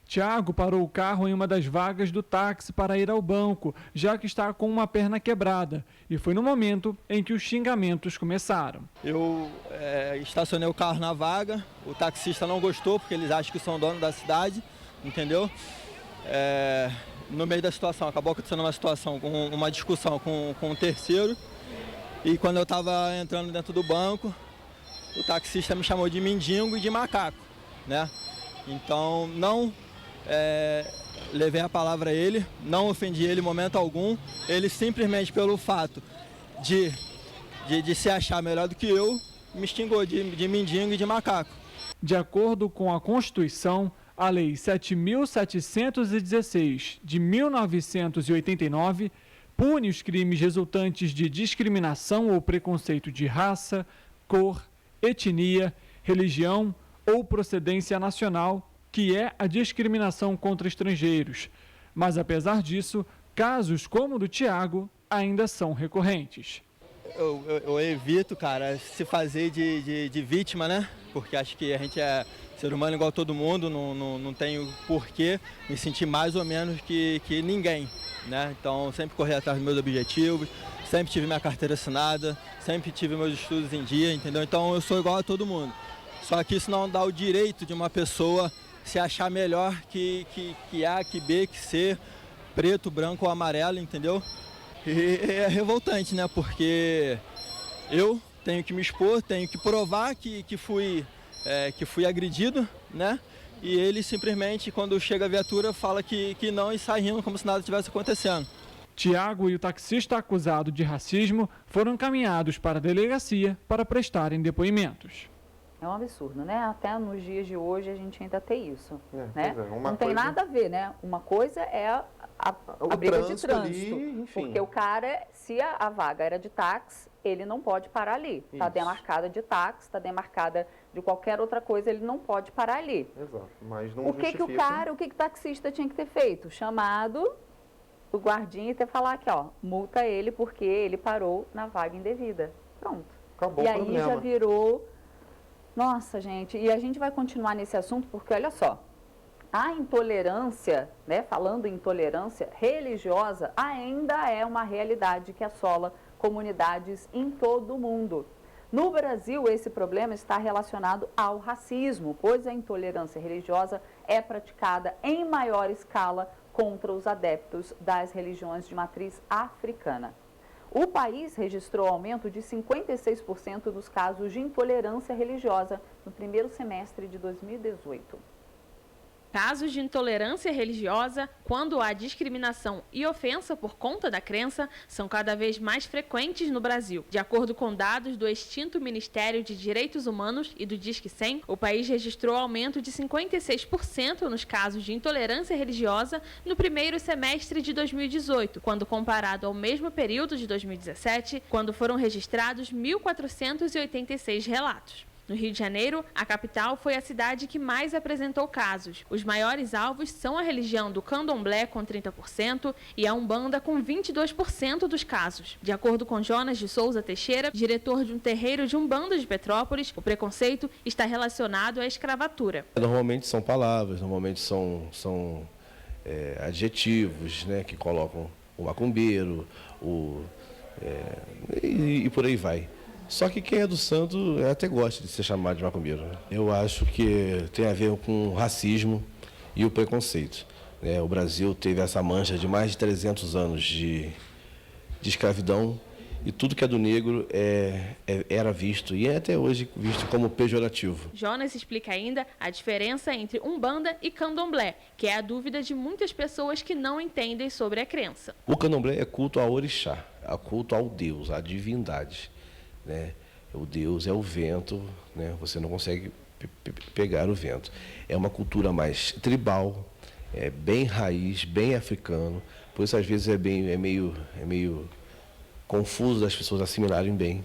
Tiago parou o carro em uma das vagas do táxi para ir ao banco, já que está com uma perna quebrada. E foi no momento em que os xingamentos começaram. Eu estacionei o carro na vaga, o taxista não gostou, porque eles acham que são dono da cidade, entendeu? No meio da situação, acabou acontecendo uma discussão com um terceiro. E quando eu estava entrando dentro do banco, o taxista me chamou de mendigo e de macaco, né? Então, não levei a palavra a ele, não ofendi ele em momento algum. Ele simplesmente, pelo fato de se achar melhor do que eu, me xingou de mendigo e de macaco. De acordo com a Constituição, a Lei 7.716 de 1989 pune os crimes resultantes de discriminação ou preconceito de raça, cor, etnia, religião ou procedência nacional, que é a discriminação contra estrangeiros. Mas, apesar disso, casos como o do Tiago ainda são recorrentes. Eu evito, cara, se fazer de vítima, né? Porque acho que a gente é ser humano igual a todo mundo, não tenho porquê me sentir mais ou menos que ninguém, né? Então, sempre corri atrás dos meus objetivos, sempre tive minha carteira assinada, sempre tive meus estudos em dia, entendeu? Então, eu sou igual a todo mundo. Só que isso não dá o direito de uma pessoa se achar melhor que A, que B, que C, preto, branco ou amarelo, entendeu? E é revoltante, né? Porque eu tenho que me expor, tenho que provar que fui agredido, né? E ele simplesmente, quando chega a viatura, fala que não e sai rindo como se nada tivesse acontecendo. Tiago e o taxista acusado de racismo foram encaminhados para a delegacia para prestarem depoimentos. É um absurdo, né? Até nos dias de hoje a gente ainda tem isso, né? Não tem nada a ver, né? Uma coisa é a briga de trânsito, ali, porque o cara, se a vaga era de táxi, ele não pode parar ali. Está demarcada de táxi, está demarcada de qualquer outra coisa, ele não pode parar ali. Exato, mas não o que o taxista tinha que ter feito? Chamado o guardinha e ter falar aqui, ó, multa ele porque ele parou na vaga indevida. Pronto. Acabou e o aí problema. já virou... Nossa, gente, e a gente vai continuar nesse assunto porque, olha só, a intolerância, né, falando em intolerância religiosa, ainda é uma realidade que assola comunidades em todo o mundo. No Brasil, esse problema está relacionado ao racismo, pois a intolerância religiosa é praticada em maior escala contra os adeptos das religiões de matriz africana. O país registrou aumento de 56% dos casos de intolerância religiosa no primeiro semestre de 2018. Casos de intolerância religiosa, quando há discriminação e ofensa por conta da crença, são cada vez mais frequentes no Brasil. De acordo com dados do extinto Ministério de Direitos Humanos e do Disque 100, o país registrou aumento de 56% nos casos de intolerância religiosa no primeiro semestre de 2018, quando comparado ao mesmo período de 2017, quando foram registrados 1.486 relatos. No Rio de Janeiro, a capital foi a cidade que mais apresentou casos. Os maiores alvos são a religião do Candomblé, com 30%, e a Umbanda, com 22% dos casos. De acordo com Jonas de Souza Teixeira, diretor de um terreiro de Umbanda de Petrópolis, o preconceito está relacionado à escravatura. Normalmente são palavras, normalmente são adjetivos, né, que colocam o macumbeiro, e por aí vai. Só que quem é do santo até gosta de ser chamado de macumbeiro. Eu acho que tem a ver com o racismo e o preconceito. O Brasil teve essa mancha de mais de 300 anos de escravidão e tudo que é do negro era visto e é até hoje visto como pejorativo. Jonas explica ainda a diferença entre Umbanda e Candomblé, que é a dúvida de muitas pessoas que não entendem sobre a crença. O Candomblé é culto ao orixá, é culto ao Deus, à divindade. O Deus é o vento, né? Você não consegue pegar o vento. É uma cultura mais tribal, bem raiz, bem africano, por isso às vezes é meio confuso das pessoas assimilarem bem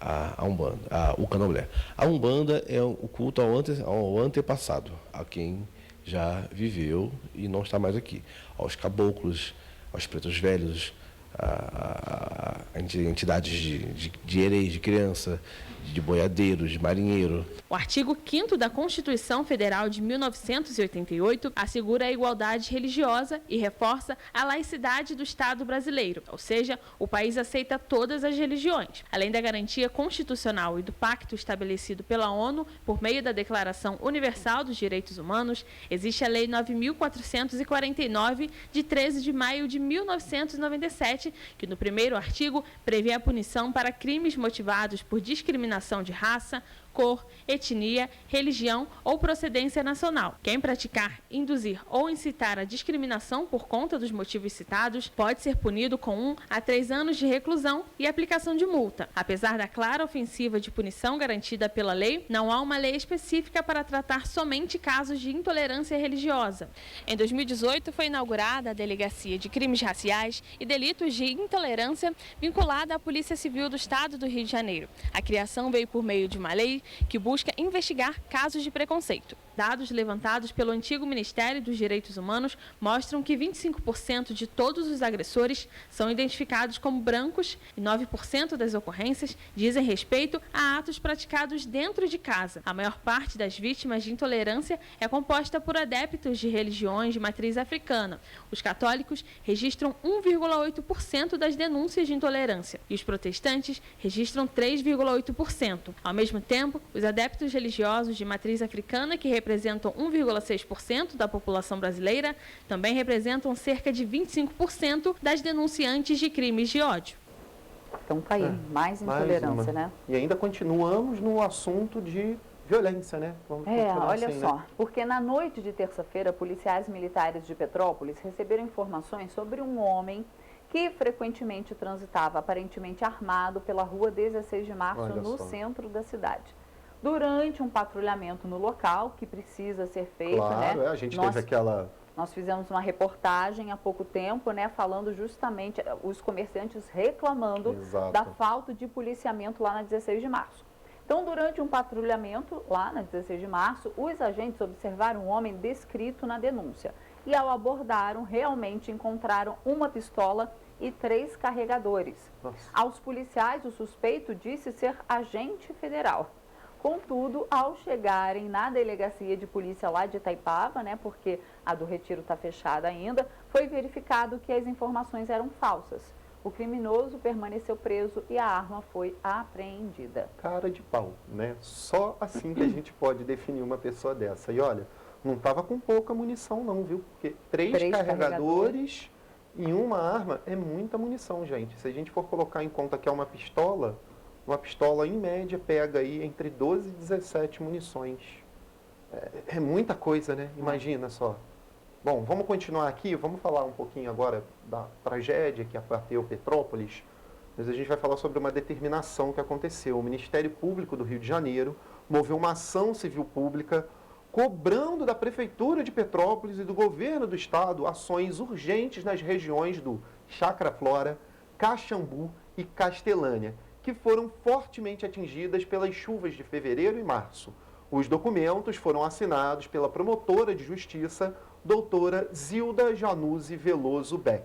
a Umbanda, o Candomblé. A Umbanda é o culto ao antepassado, a quem já viveu e não está mais aqui, aos caboclos, aos pretos velhos, a entidades de hereis, de criança, de boiadeiros, de marinheiro. O artigo 5º da Constituição Federal de 1988 assegura a igualdade religiosa e reforça a laicidade do Estado brasileiro, ou seja, o país aceita todas as religiões. Além da garantia constitucional e do pacto estabelecido pela ONU por meio da Declaração Universal dos Direitos Humanos, existe a Lei 9.449, de 13 de maio de 1997, que no primeiro artigo prevê a punição para crimes motivados por discriminação de raça, cor, etnia, religião ou procedência nacional. Quem praticar, induzir ou incitar a discriminação por conta dos motivos citados pode ser punido com 1 a 3 anos de reclusão e aplicação de multa. Apesar da clara ofensiva de punição garantida pela lei, não há uma lei específica para tratar somente casos de intolerância religiosa. Em 2018, foi inaugurada a Delegacia de Crimes Raciais e Delitos de Intolerância, vinculada à Polícia Civil do Estado do Rio de Janeiro. A criação veio por meio de uma lei que busca investigar casos de preconceito. Dados levantados pelo antigo Ministério dos Direitos Humanos mostram que 25% de todos os agressores são identificados como brancos e 9% das ocorrências dizem respeito a atos praticados dentro de casa. A maior parte das vítimas de intolerância é composta por adeptos de religiões de matriz africana. Os católicos registram 1,8% das denúncias de intolerância e os protestantes registram 3,8%. Ao mesmo tempo, os adeptos religiosos de matriz africana, que representam 1,6% da população brasileira, também representam cerca de 25% das denunciantes de crimes de ódio. Então tá aí, mais intolerância, né? E ainda continuamos no assunto de violência, né? Vamos continuar olha assim, só, né? porque na noite de terça-feira, policiais militares de Petrópolis receberam informações sobre um homem que frequentemente transitava aparentemente armado pela rua 16 de março, no centro da cidade. Durante um patrulhamento no local, que precisa ser feito, claro, né? A gente teve aquela... Nós fizemos uma reportagem há pouco tempo, né, falando justamente os comerciantes reclamando da falta de policiamento lá na 16 de março. Então, durante um patrulhamento lá na 16 de março, os agentes observaram um homem descrito na denúncia. E ao abordaram, realmente encontraram uma pistola e 3 carregadores. Nossa. Aos policiais, o suspeito disse ser agente federal. Contudo, ao chegarem na delegacia de polícia lá de Itaipava, né, porque a do Retiro está fechada ainda, foi verificado que as informações eram falsas. O criminoso permaneceu preso e a arma foi apreendida. Cara de pau, né? Só assim que a gente pode definir uma pessoa dessa. E olha, não estava com pouca munição não, viu? Porque 3 carregadores e uma arma é muita munição, gente. Se a gente for colocar em conta que é uma pistola em média pega aí entre 12 e 17 munições. É muita coisa, né? Imagina só. Bom, vamos continuar aqui, vamos falar um pouquinho agora da tragédia que abateu Petrópolis, mas a gente vai falar sobre uma determinação que aconteceu. O Ministério Público do Rio de Janeiro moveu uma ação civil pública cobrando da Prefeitura de Petrópolis e do Governo do Estado ações urgentes nas regiões do Chácara Flora, Caxambu e Castelânia, que foram fortemente atingidas pelas chuvas de fevereiro e março. Os documentos foram assinados pela promotora de justiça, doutora Zilda Januzzi Veloso Beck.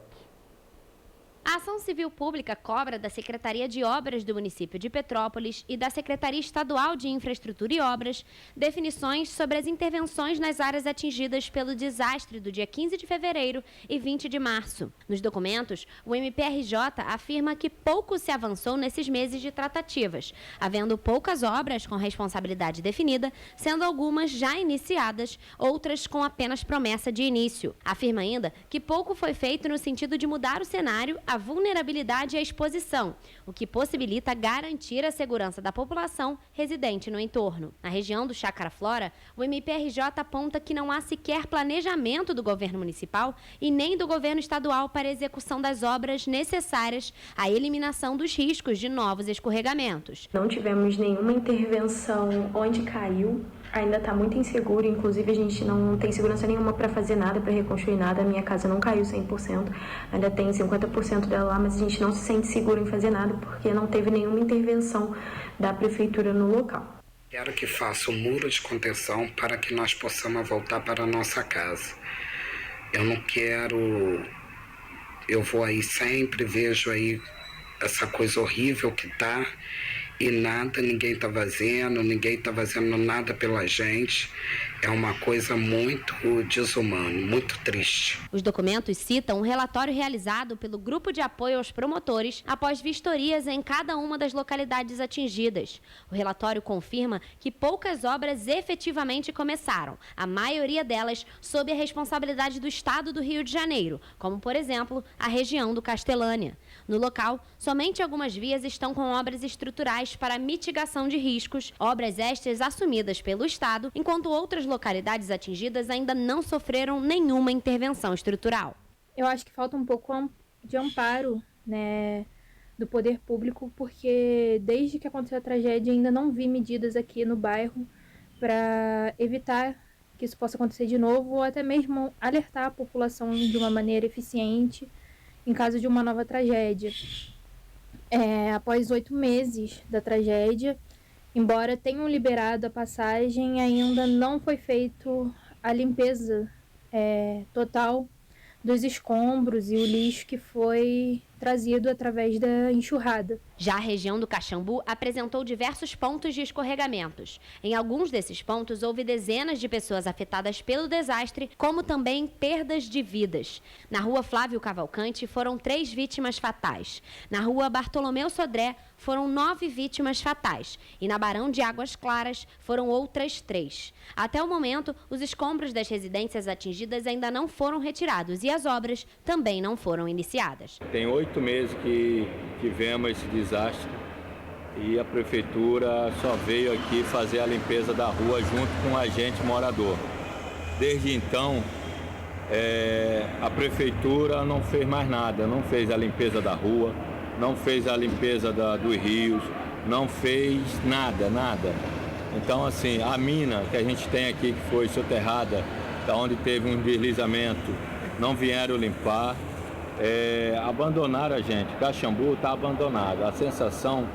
A ação civil pública cobra da Secretaria de Obras do município de Petrópolis e da Secretaria Estadual de Infraestrutura e Obras definições sobre as intervenções nas áreas atingidas pelo desastre do dia 15 de fevereiro e 20 de março. Nos documentos, o MPRJ afirma que pouco se avançou nesses meses de tratativas, havendo poucas obras com responsabilidade definida, sendo algumas já iniciadas, outras com apenas promessa de início. Afirma ainda que pouco foi feito no sentido de mudar o cenário, a vulnerabilidade e a exposição, o que possibilita garantir a segurança da população residente no entorno. Na região do Chácara Flora, o MPRJ aponta que não há sequer planejamento do governo municipal e nem do governo estadual para a execução das obras necessárias à eliminação dos riscos de novos escorregamentos. Não tivemos nenhuma intervenção onde caiu. Ainda está muito inseguro, inclusive a gente não tem segurança nenhuma para fazer nada, para reconstruir nada. A minha casa não caiu 100%, ainda tem 50% dela lá, mas a gente não se sente seguro em fazer nada porque não teve nenhuma intervenção da prefeitura no local. Quero que faça um muro de contenção para que nós possamos voltar para a nossa casa. Eu não quero... Eu vou aí sempre, vejo aí essa coisa horrível que está... E nada, ninguém está fazendo nada pela gente. É uma coisa muito desumana, muito triste. Os documentos citam um relatório realizado pelo Grupo de Apoio aos Promotores após vistorias em cada uma das localidades atingidas. O relatório confirma que poucas obras efetivamente começaram, a maioria delas sob a responsabilidade do Estado do Rio de Janeiro, como, por exemplo, a região do Castelânia. No local, somente algumas vias estão com obras estruturais para mitigação de riscos, obras estas assumidas pelo Estado, enquanto outras localidades atingidas ainda não sofreram nenhuma intervenção estrutural. Eu acho que falta um pouco de amparo, né, do poder público, porque desde que aconteceu a tragédia ainda não vi medidas aqui no bairro para evitar que isso possa acontecer de novo, ou até mesmo alertar a população de uma maneira eficiente em caso de uma nova tragédia. Após 8 meses da tragédia, embora tenham liberado a passagem, ainda não foi feito a limpeza total dos escombros e o lixo que foi trazido através da enxurrada. Já a região do Caxambu apresentou diversos pontos de escorregamentos. Em alguns desses pontos, houve dezenas de pessoas afetadas pelo desastre, como também perdas de vidas. Na rua Flávio Cavalcante, foram 3 vítimas fatais. Na rua Bartolomeu Sodré, foram 9 vítimas fatais. E na Barão de Águas Claras, foram outras 3. Até o momento, os escombros das residências atingidas ainda não foram retirados e as obras também não foram iniciadas. Tem 8 meses que tivemos esse desastre e a prefeitura só veio aqui fazer a limpeza da rua junto com o agente morador. Desde então, a prefeitura não fez mais nada, não fez a limpeza da rua, não fez a limpeza dos rios, não fez nada. Então, assim, a mina que a gente tem aqui, que foi soterrada, onde teve um deslizamento, não vieram limpar, abandonaram a gente. Caxambu está abandonado. A sensação,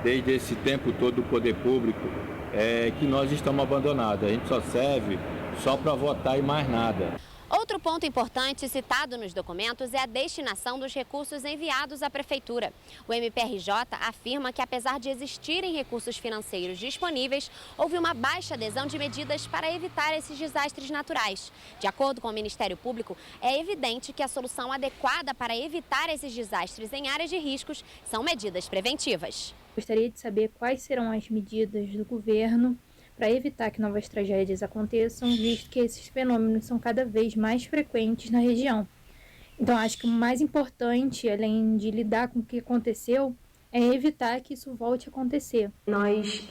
desde esse tempo todo do poder público, é que nós estamos abandonados. A gente só serve só para votar e mais nada. Outro ponto importante citado nos documentos é a destinação dos recursos enviados à Prefeitura. O MPRJ afirma que, apesar de existirem recursos financeiros disponíveis, houve uma baixa adesão de medidas para evitar esses desastres naturais. De acordo com o Ministério Público, é evidente que a solução adequada para evitar esses desastres em áreas de riscos são medidas preventivas. Gostaria de saber quais serão as medidas do governo para evitar que novas tragédias aconteçam, visto que esses fenômenos são cada vez mais frequentes na região. Então, acho que o mais importante, além de lidar com o que aconteceu, é evitar que isso volte a acontecer. Nós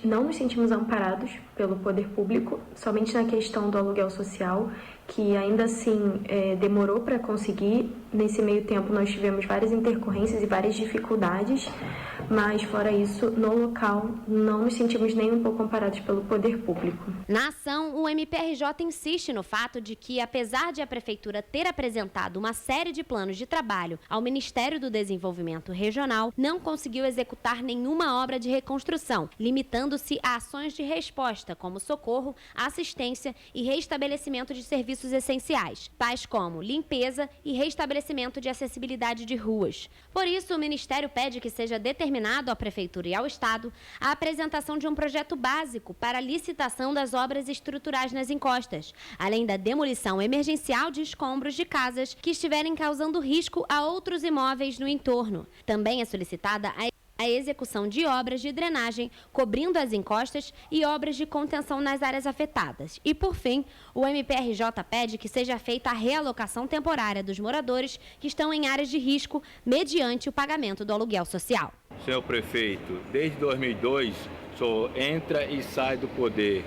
não nos sentimos amparados pelo poder público, somente na questão do aluguel social, que ainda assim demorou para conseguir. Nesse meio tempo nós tivemos várias intercorrências e várias dificuldades, mas fora isso, no local não nos sentimos nem um pouco amparados pelo poder público. Na ação, o MPRJ insiste no fato de que, apesar de a Prefeitura ter apresentado uma série de planos de trabalho ao Ministério do Desenvolvimento Regional, não conseguiu executar nenhuma obra de reconstrução, limitando-se a ações de resposta, como socorro, assistência e restabelecimento de serviços essenciais, tais como limpeza e restabelecimento de acessibilidade de ruas. Por isso, o Ministério pede que seja determinado à Prefeitura e ao Estado a apresentação de um projeto básico para a licitação das obras estruturais nas encostas, além da demolição emergencial de escombros de casas que estiverem causando risco a outros imóveis no entorno. Também é solicitada a execução de obras de drenagem cobrindo as encostas e obras de contenção nas áreas afetadas. E, por fim, o MPRJ pede que seja feita a realocação temporária dos moradores que estão em áreas de risco mediante o pagamento do aluguel social. Senhor prefeito, desde 2002, o senhor entra e sai do poder.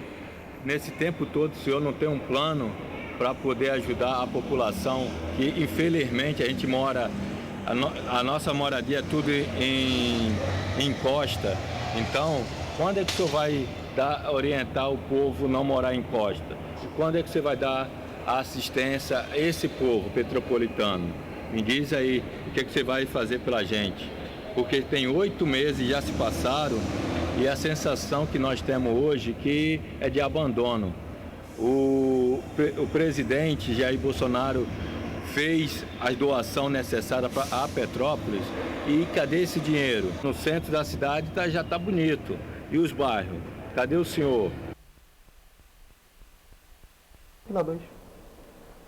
Nesse tempo todo, o senhor não tem um plano para poder ajudar a população que, infelizmente, a gente mora... A nossa moradia é tudo em costa. Então, quando é que o senhor vai orientar o povo não morar em costa? E quando é que você vai dar assistência a esse povo petropolitano? Me diz aí o que você vai fazer pela gente. Porque tem 8 meses, já se passaram, e a sensação que nós temos hoje que é de abandono. O presidente Jair Bolsonaro fez a doação necessária para a Petrópolis e cadê esse dinheiro? No centro da cidade já está bonito. E os bairros? Cadê o senhor?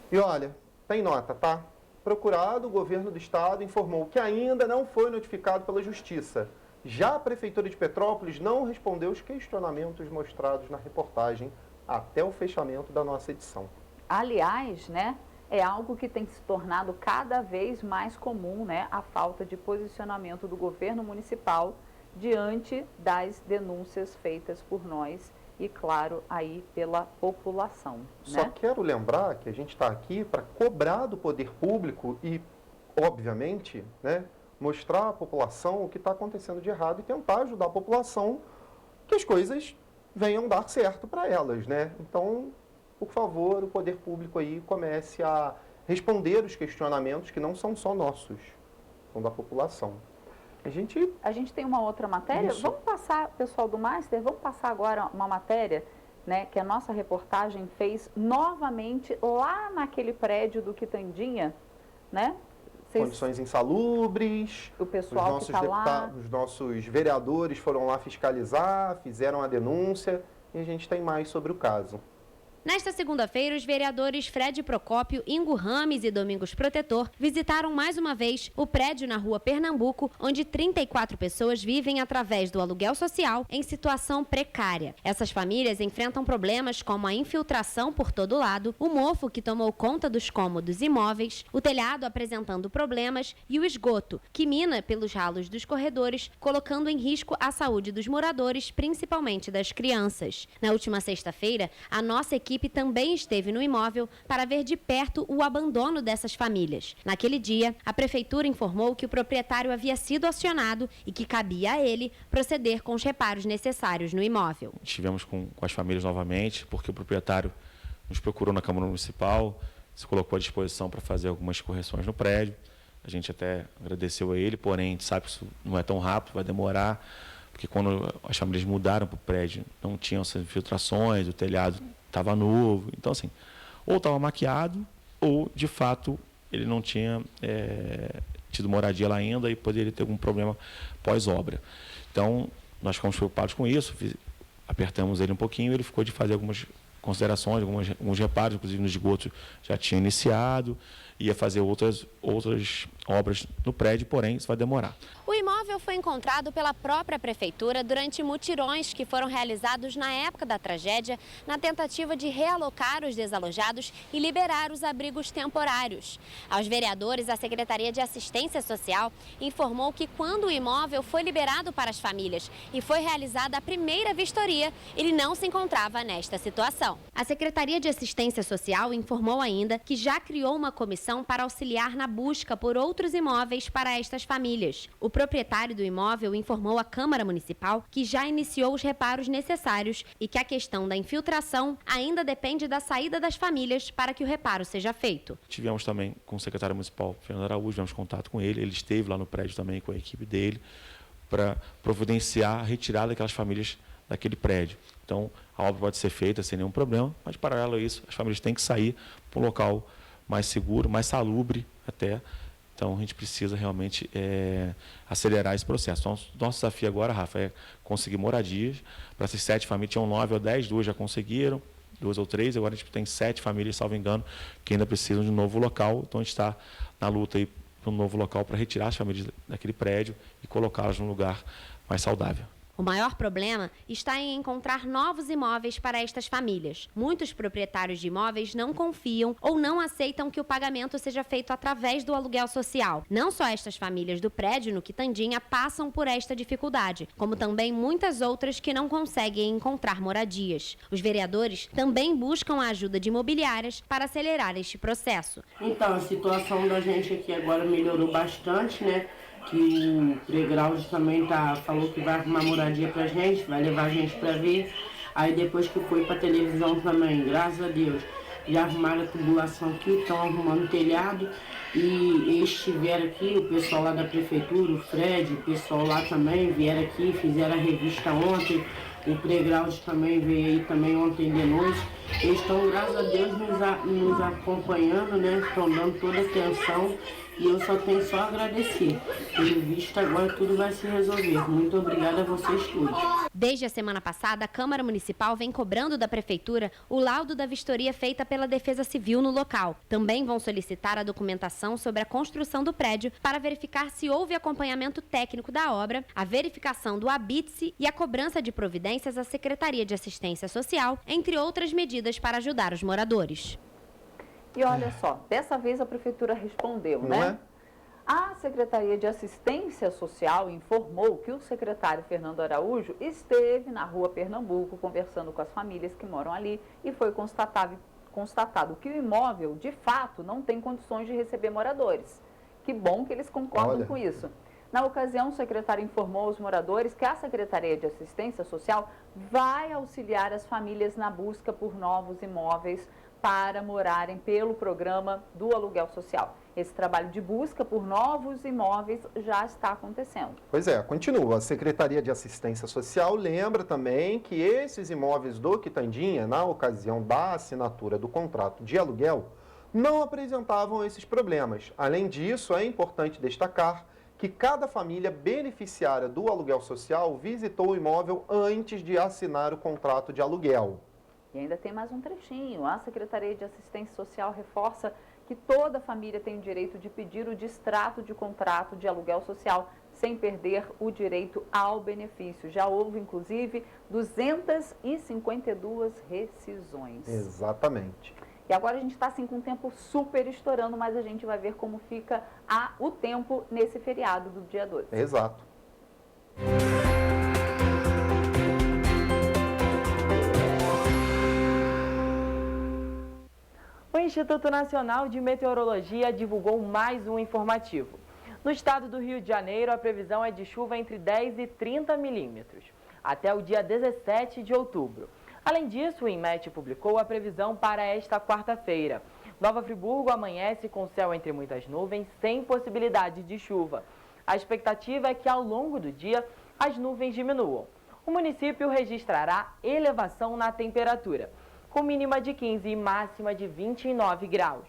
E olha, tem nota, tá? Procurado, o governo do estado informou que ainda não foi notificado pela Justiça. Já a Prefeitura de Petrópolis não respondeu os questionamentos mostrados na reportagem até o fechamento da nossa edição. Aliás, né? É algo que tem se tornado cada vez mais comum, né? A falta de posicionamento do governo municipal diante das denúncias feitas por nós e, claro, aí pela população. Só quero lembrar que a gente está aqui para cobrar do poder público e, obviamente, né, mostrar à população o que está acontecendo de errado e tentar ajudar a população que as coisas venham dar certo para elas, né? Então, por favor, o poder público aí comece a responder os questionamentos que não são só nossos, são da população. A gente tem uma outra matéria? Isso. Vamos passar, pessoal do Master, vamos passar agora uma matéria, né, que a nossa reportagem fez novamente lá naquele prédio do Quitandinha, né? condições insalubres. O pessoal que está lá. Os nossos vereadores foram lá fiscalizar, fizeram a denúncia e a gente tem mais sobre o caso. Nesta segunda-feira, os vereadores Fred Procópio, Ingo Rames e Domingos Protetor visitaram mais uma vez o prédio na Rua Pernambuco, onde 34 pessoas vivem através do aluguel social em situação precária. Essas famílias enfrentam problemas como a infiltração por todo lado, o mofo que tomou conta dos cômodos imóveis, o telhado apresentando problemas e o esgoto, que mina pelos ralos dos corredores, colocando em risco a saúde dos moradores, principalmente das crianças. Na última sexta-feira, a nossa equipe também esteve no imóvel para ver de perto o abandono dessas famílias. Naquele dia, a prefeitura informou que o proprietário havia sido acionado e que cabia a ele proceder com os reparos necessários no imóvel. Estivemos com as famílias novamente, porque o proprietário nos procurou na Câmara Municipal, se colocou à disposição para fazer algumas correções no prédio. A gente até agradeceu a ele, porém a gente sabe que isso não é tão rápido, vai demorar, porque quando as famílias mudaram para o prédio, não tinham essas infiltrações, o telhado estava novo, então assim, ou estava maquiado, ou de fato ele não tinha tido moradia lá ainda e poderia ter algum problema pós-obra. Então, nós ficamos preocupados com isso, apertamos ele um pouquinho, ele ficou de fazer algumas considerações, alguns reparos, inclusive no esgoto já tinha iniciado, ia fazer outras obras no prédio, porém isso vai demorar. O imóvel foi encontrado pela própria prefeitura durante mutirões que foram realizados na época da tragédia, na tentativa de realocar os desalojados e liberar os abrigos temporários. Aos vereadores, a Secretaria de Assistência Social informou que quando o imóvel foi liberado para as famílias e foi realizada a primeira vistoria, ele não se encontrava nesta situação. A Secretaria de Assistência Social informou ainda que já criou uma comissão para auxiliar na busca por outros imóveis para estas famílias. O proprietário do imóvel informou à Câmara Municipal que já iniciou os reparos necessários e que a questão da infiltração ainda depende da saída das famílias para que o reparo seja feito. Tivemos também com o secretário municipal, Fernando Araújo, tivemos contato com ele esteve lá no prédio também com a equipe dele para providenciar a retirada daquelas famílias daquele prédio. Então, a obra pode ser feita sem nenhum problema, mas paralelo a isso, as famílias têm que sair para um local mais seguro, mais salubre até. Então, a gente precisa realmente acelerar esse processo. Então, nosso desafio agora, Rafa, é conseguir moradias. Para essas 7 famílias, tinham 9 ou 10, 2 já conseguiram, 2 ou 3. Agora a gente tem 7 famílias, salvo engano, que ainda precisam de um novo local. Então, a gente está na luta aí para um novo local para retirar as famílias daquele prédio e colocá-las num lugar mais saudável. O maior problema está em encontrar novos imóveis para estas famílias. Muitos proprietários de imóveis não confiam ou não aceitam que o pagamento seja feito através do aluguel social. Não só estas famílias do prédio no Quitandinha passam por esta dificuldade, como também muitas outras que não conseguem encontrar moradias. Os vereadores também buscam a ajuda de imobiliárias para acelerar este processo. Então, a situação da gente aqui agora melhorou bastante, né? Que o Pregraude também falou que vai arrumar moradia pra gente, vai levar a gente pra ver. Aí depois que foi pra televisão também, graças a Deus, já arrumaram a tubulação aqui, estão arrumando o telhado. E eles estiveram aqui, o pessoal lá da prefeitura, o Fred, o pessoal lá também vieram aqui, fizeram a revista ontem. O Pregraude também veio aí também ontem de noite. Eles estão, graças a Deus, nos acompanhando, né? Estão dando toda a atenção. E eu só tenho só a agradecer. Pelo visto, agora tudo vai se resolver. Muito obrigada a vocês todos. Desde a semana passada, a Câmara Municipal vem cobrando da Prefeitura o laudo da vistoria feita pela Defesa Civil no local. Também vão solicitar a documentação sobre a construção do prédio para verificar se houve acompanhamento técnico da obra, a verificação do habite-se e a cobrança de providências à Secretaria de Assistência Social, entre outras medidas para ajudar os moradores. E olha só, dessa vez a Prefeitura respondeu, né? A Secretaria de Assistência Social informou que o secretário Fernando Araújo esteve na Rua Pernambuco conversando com as famílias que moram ali e foi constatado que o imóvel, de fato, não tem condições de receber moradores. Que bom que eles concordam com isso. Na ocasião, o secretário informou aos moradores que a Secretaria de Assistência Social vai auxiliar as famílias na busca por novos imóveis para morarem pelo programa do aluguel social. Esse trabalho de busca por novos imóveis já está acontecendo. Pois é, continua. A Secretaria de Assistência Social lembra também que esses imóveis do Quitandinha, na ocasião da assinatura do contrato de aluguel, não apresentavam esses problemas. Além disso, é importante destacar que cada família beneficiária do aluguel social visitou o imóvel antes de assinar o contrato de aluguel. E ainda tem mais um trechinho. A Secretaria de Assistência Social reforça que toda família tem o direito de pedir o distrato de contrato de aluguel social sem perder o direito ao benefício. Já houve, inclusive, 252 rescisões. Exatamente. E agora a gente está assim com o tempo super estourando, mas a gente vai ver como fica o tempo nesse feriado do dia 12. Exato. O Instituto Nacional de Meteorologia divulgou mais um informativo. No estado do Rio de Janeiro, a previsão é de chuva entre 10 e 30 milímetros, até o dia 17 de outubro. Além disso, o INMET publicou a previsão para esta quarta-feira. Nova Friburgo amanhece com céu entre muitas nuvens, sem possibilidade de chuva. A expectativa é que ao longo do dia as nuvens diminuam. O município registrará elevação na temperatura, com mínima de 15 e máxima de 29 graus.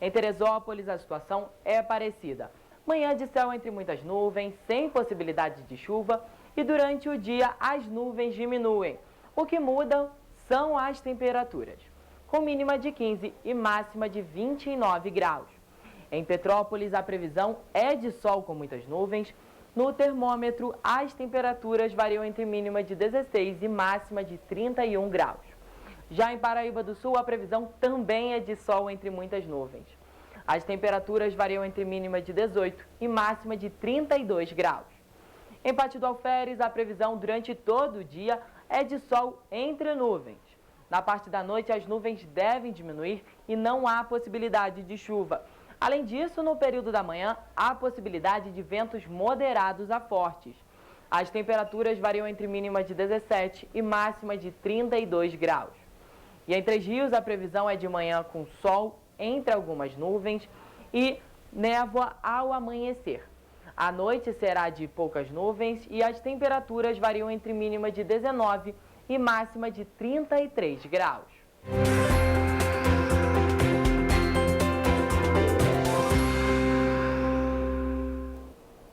Em Teresópolis, a situação é parecida. Manhã de céu entre muitas nuvens, sem possibilidade de chuva, e durante o dia as nuvens diminuem. O que muda são as temperaturas, com mínima de 15 e máxima de 29 graus. Em Petrópolis, a previsão é de sol com muitas nuvens. No termômetro, as temperaturas variam entre mínima de 16 e máxima de 31 graus. Já em Paraíba do Sul, a previsão também é de sol entre muitas nuvens. As temperaturas variam entre mínima de 18 e máxima de 32 graus. Em Pátio do Alferes, a previsão durante todo o dia é de sol entre nuvens. Na parte da noite, as nuvens devem diminuir e não há possibilidade de chuva. Além disso, no período da manhã, há possibilidade de ventos moderados a fortes. As temperaturas variam entre mínima de 17 e máxima de 32 graus. E em Três Rios, a previsão é de manhã com sol entre algumas nuvens e névoa ao amanhecer. A noite será de poucas nuvens e as temperaturas variam entre mínima de 19 e máxima de 33 graus.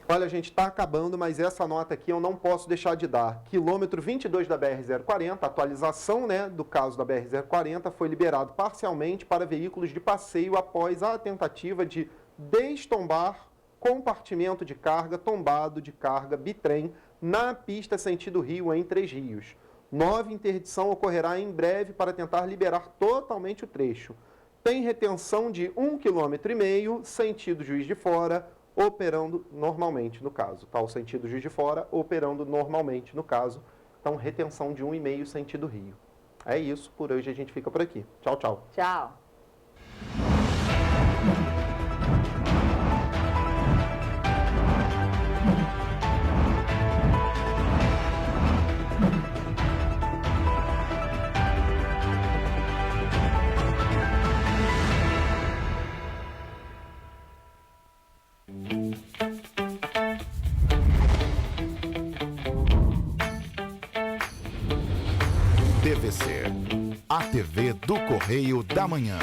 Olha, gente, está acabando, mas essa nota aqui eu não posso deixar de dar. Quilômetro 22 da BR-040, atualização, do caso da BR-040, foi liberado parcialmente para veículos de passeio após a tentativa de destombar compartimento de carga tombado de carga bitrem na pista sentido Rio, em Três Rios. Nova interdição ocorrerá em breve para tentar liberar totalmente o trecho. Tem retenção de 1,5 km, sentido Juiz de Fora, operando normalmente no caso. Tá? O sentido Juiz de Fora operando normalmente no caso. Então, retenção de 1,5 km sentido Rio. É isso, por hoje a gente fica por aqui. Tchau, tchau. Tchau. TVC, a TV do Correio da Manhã.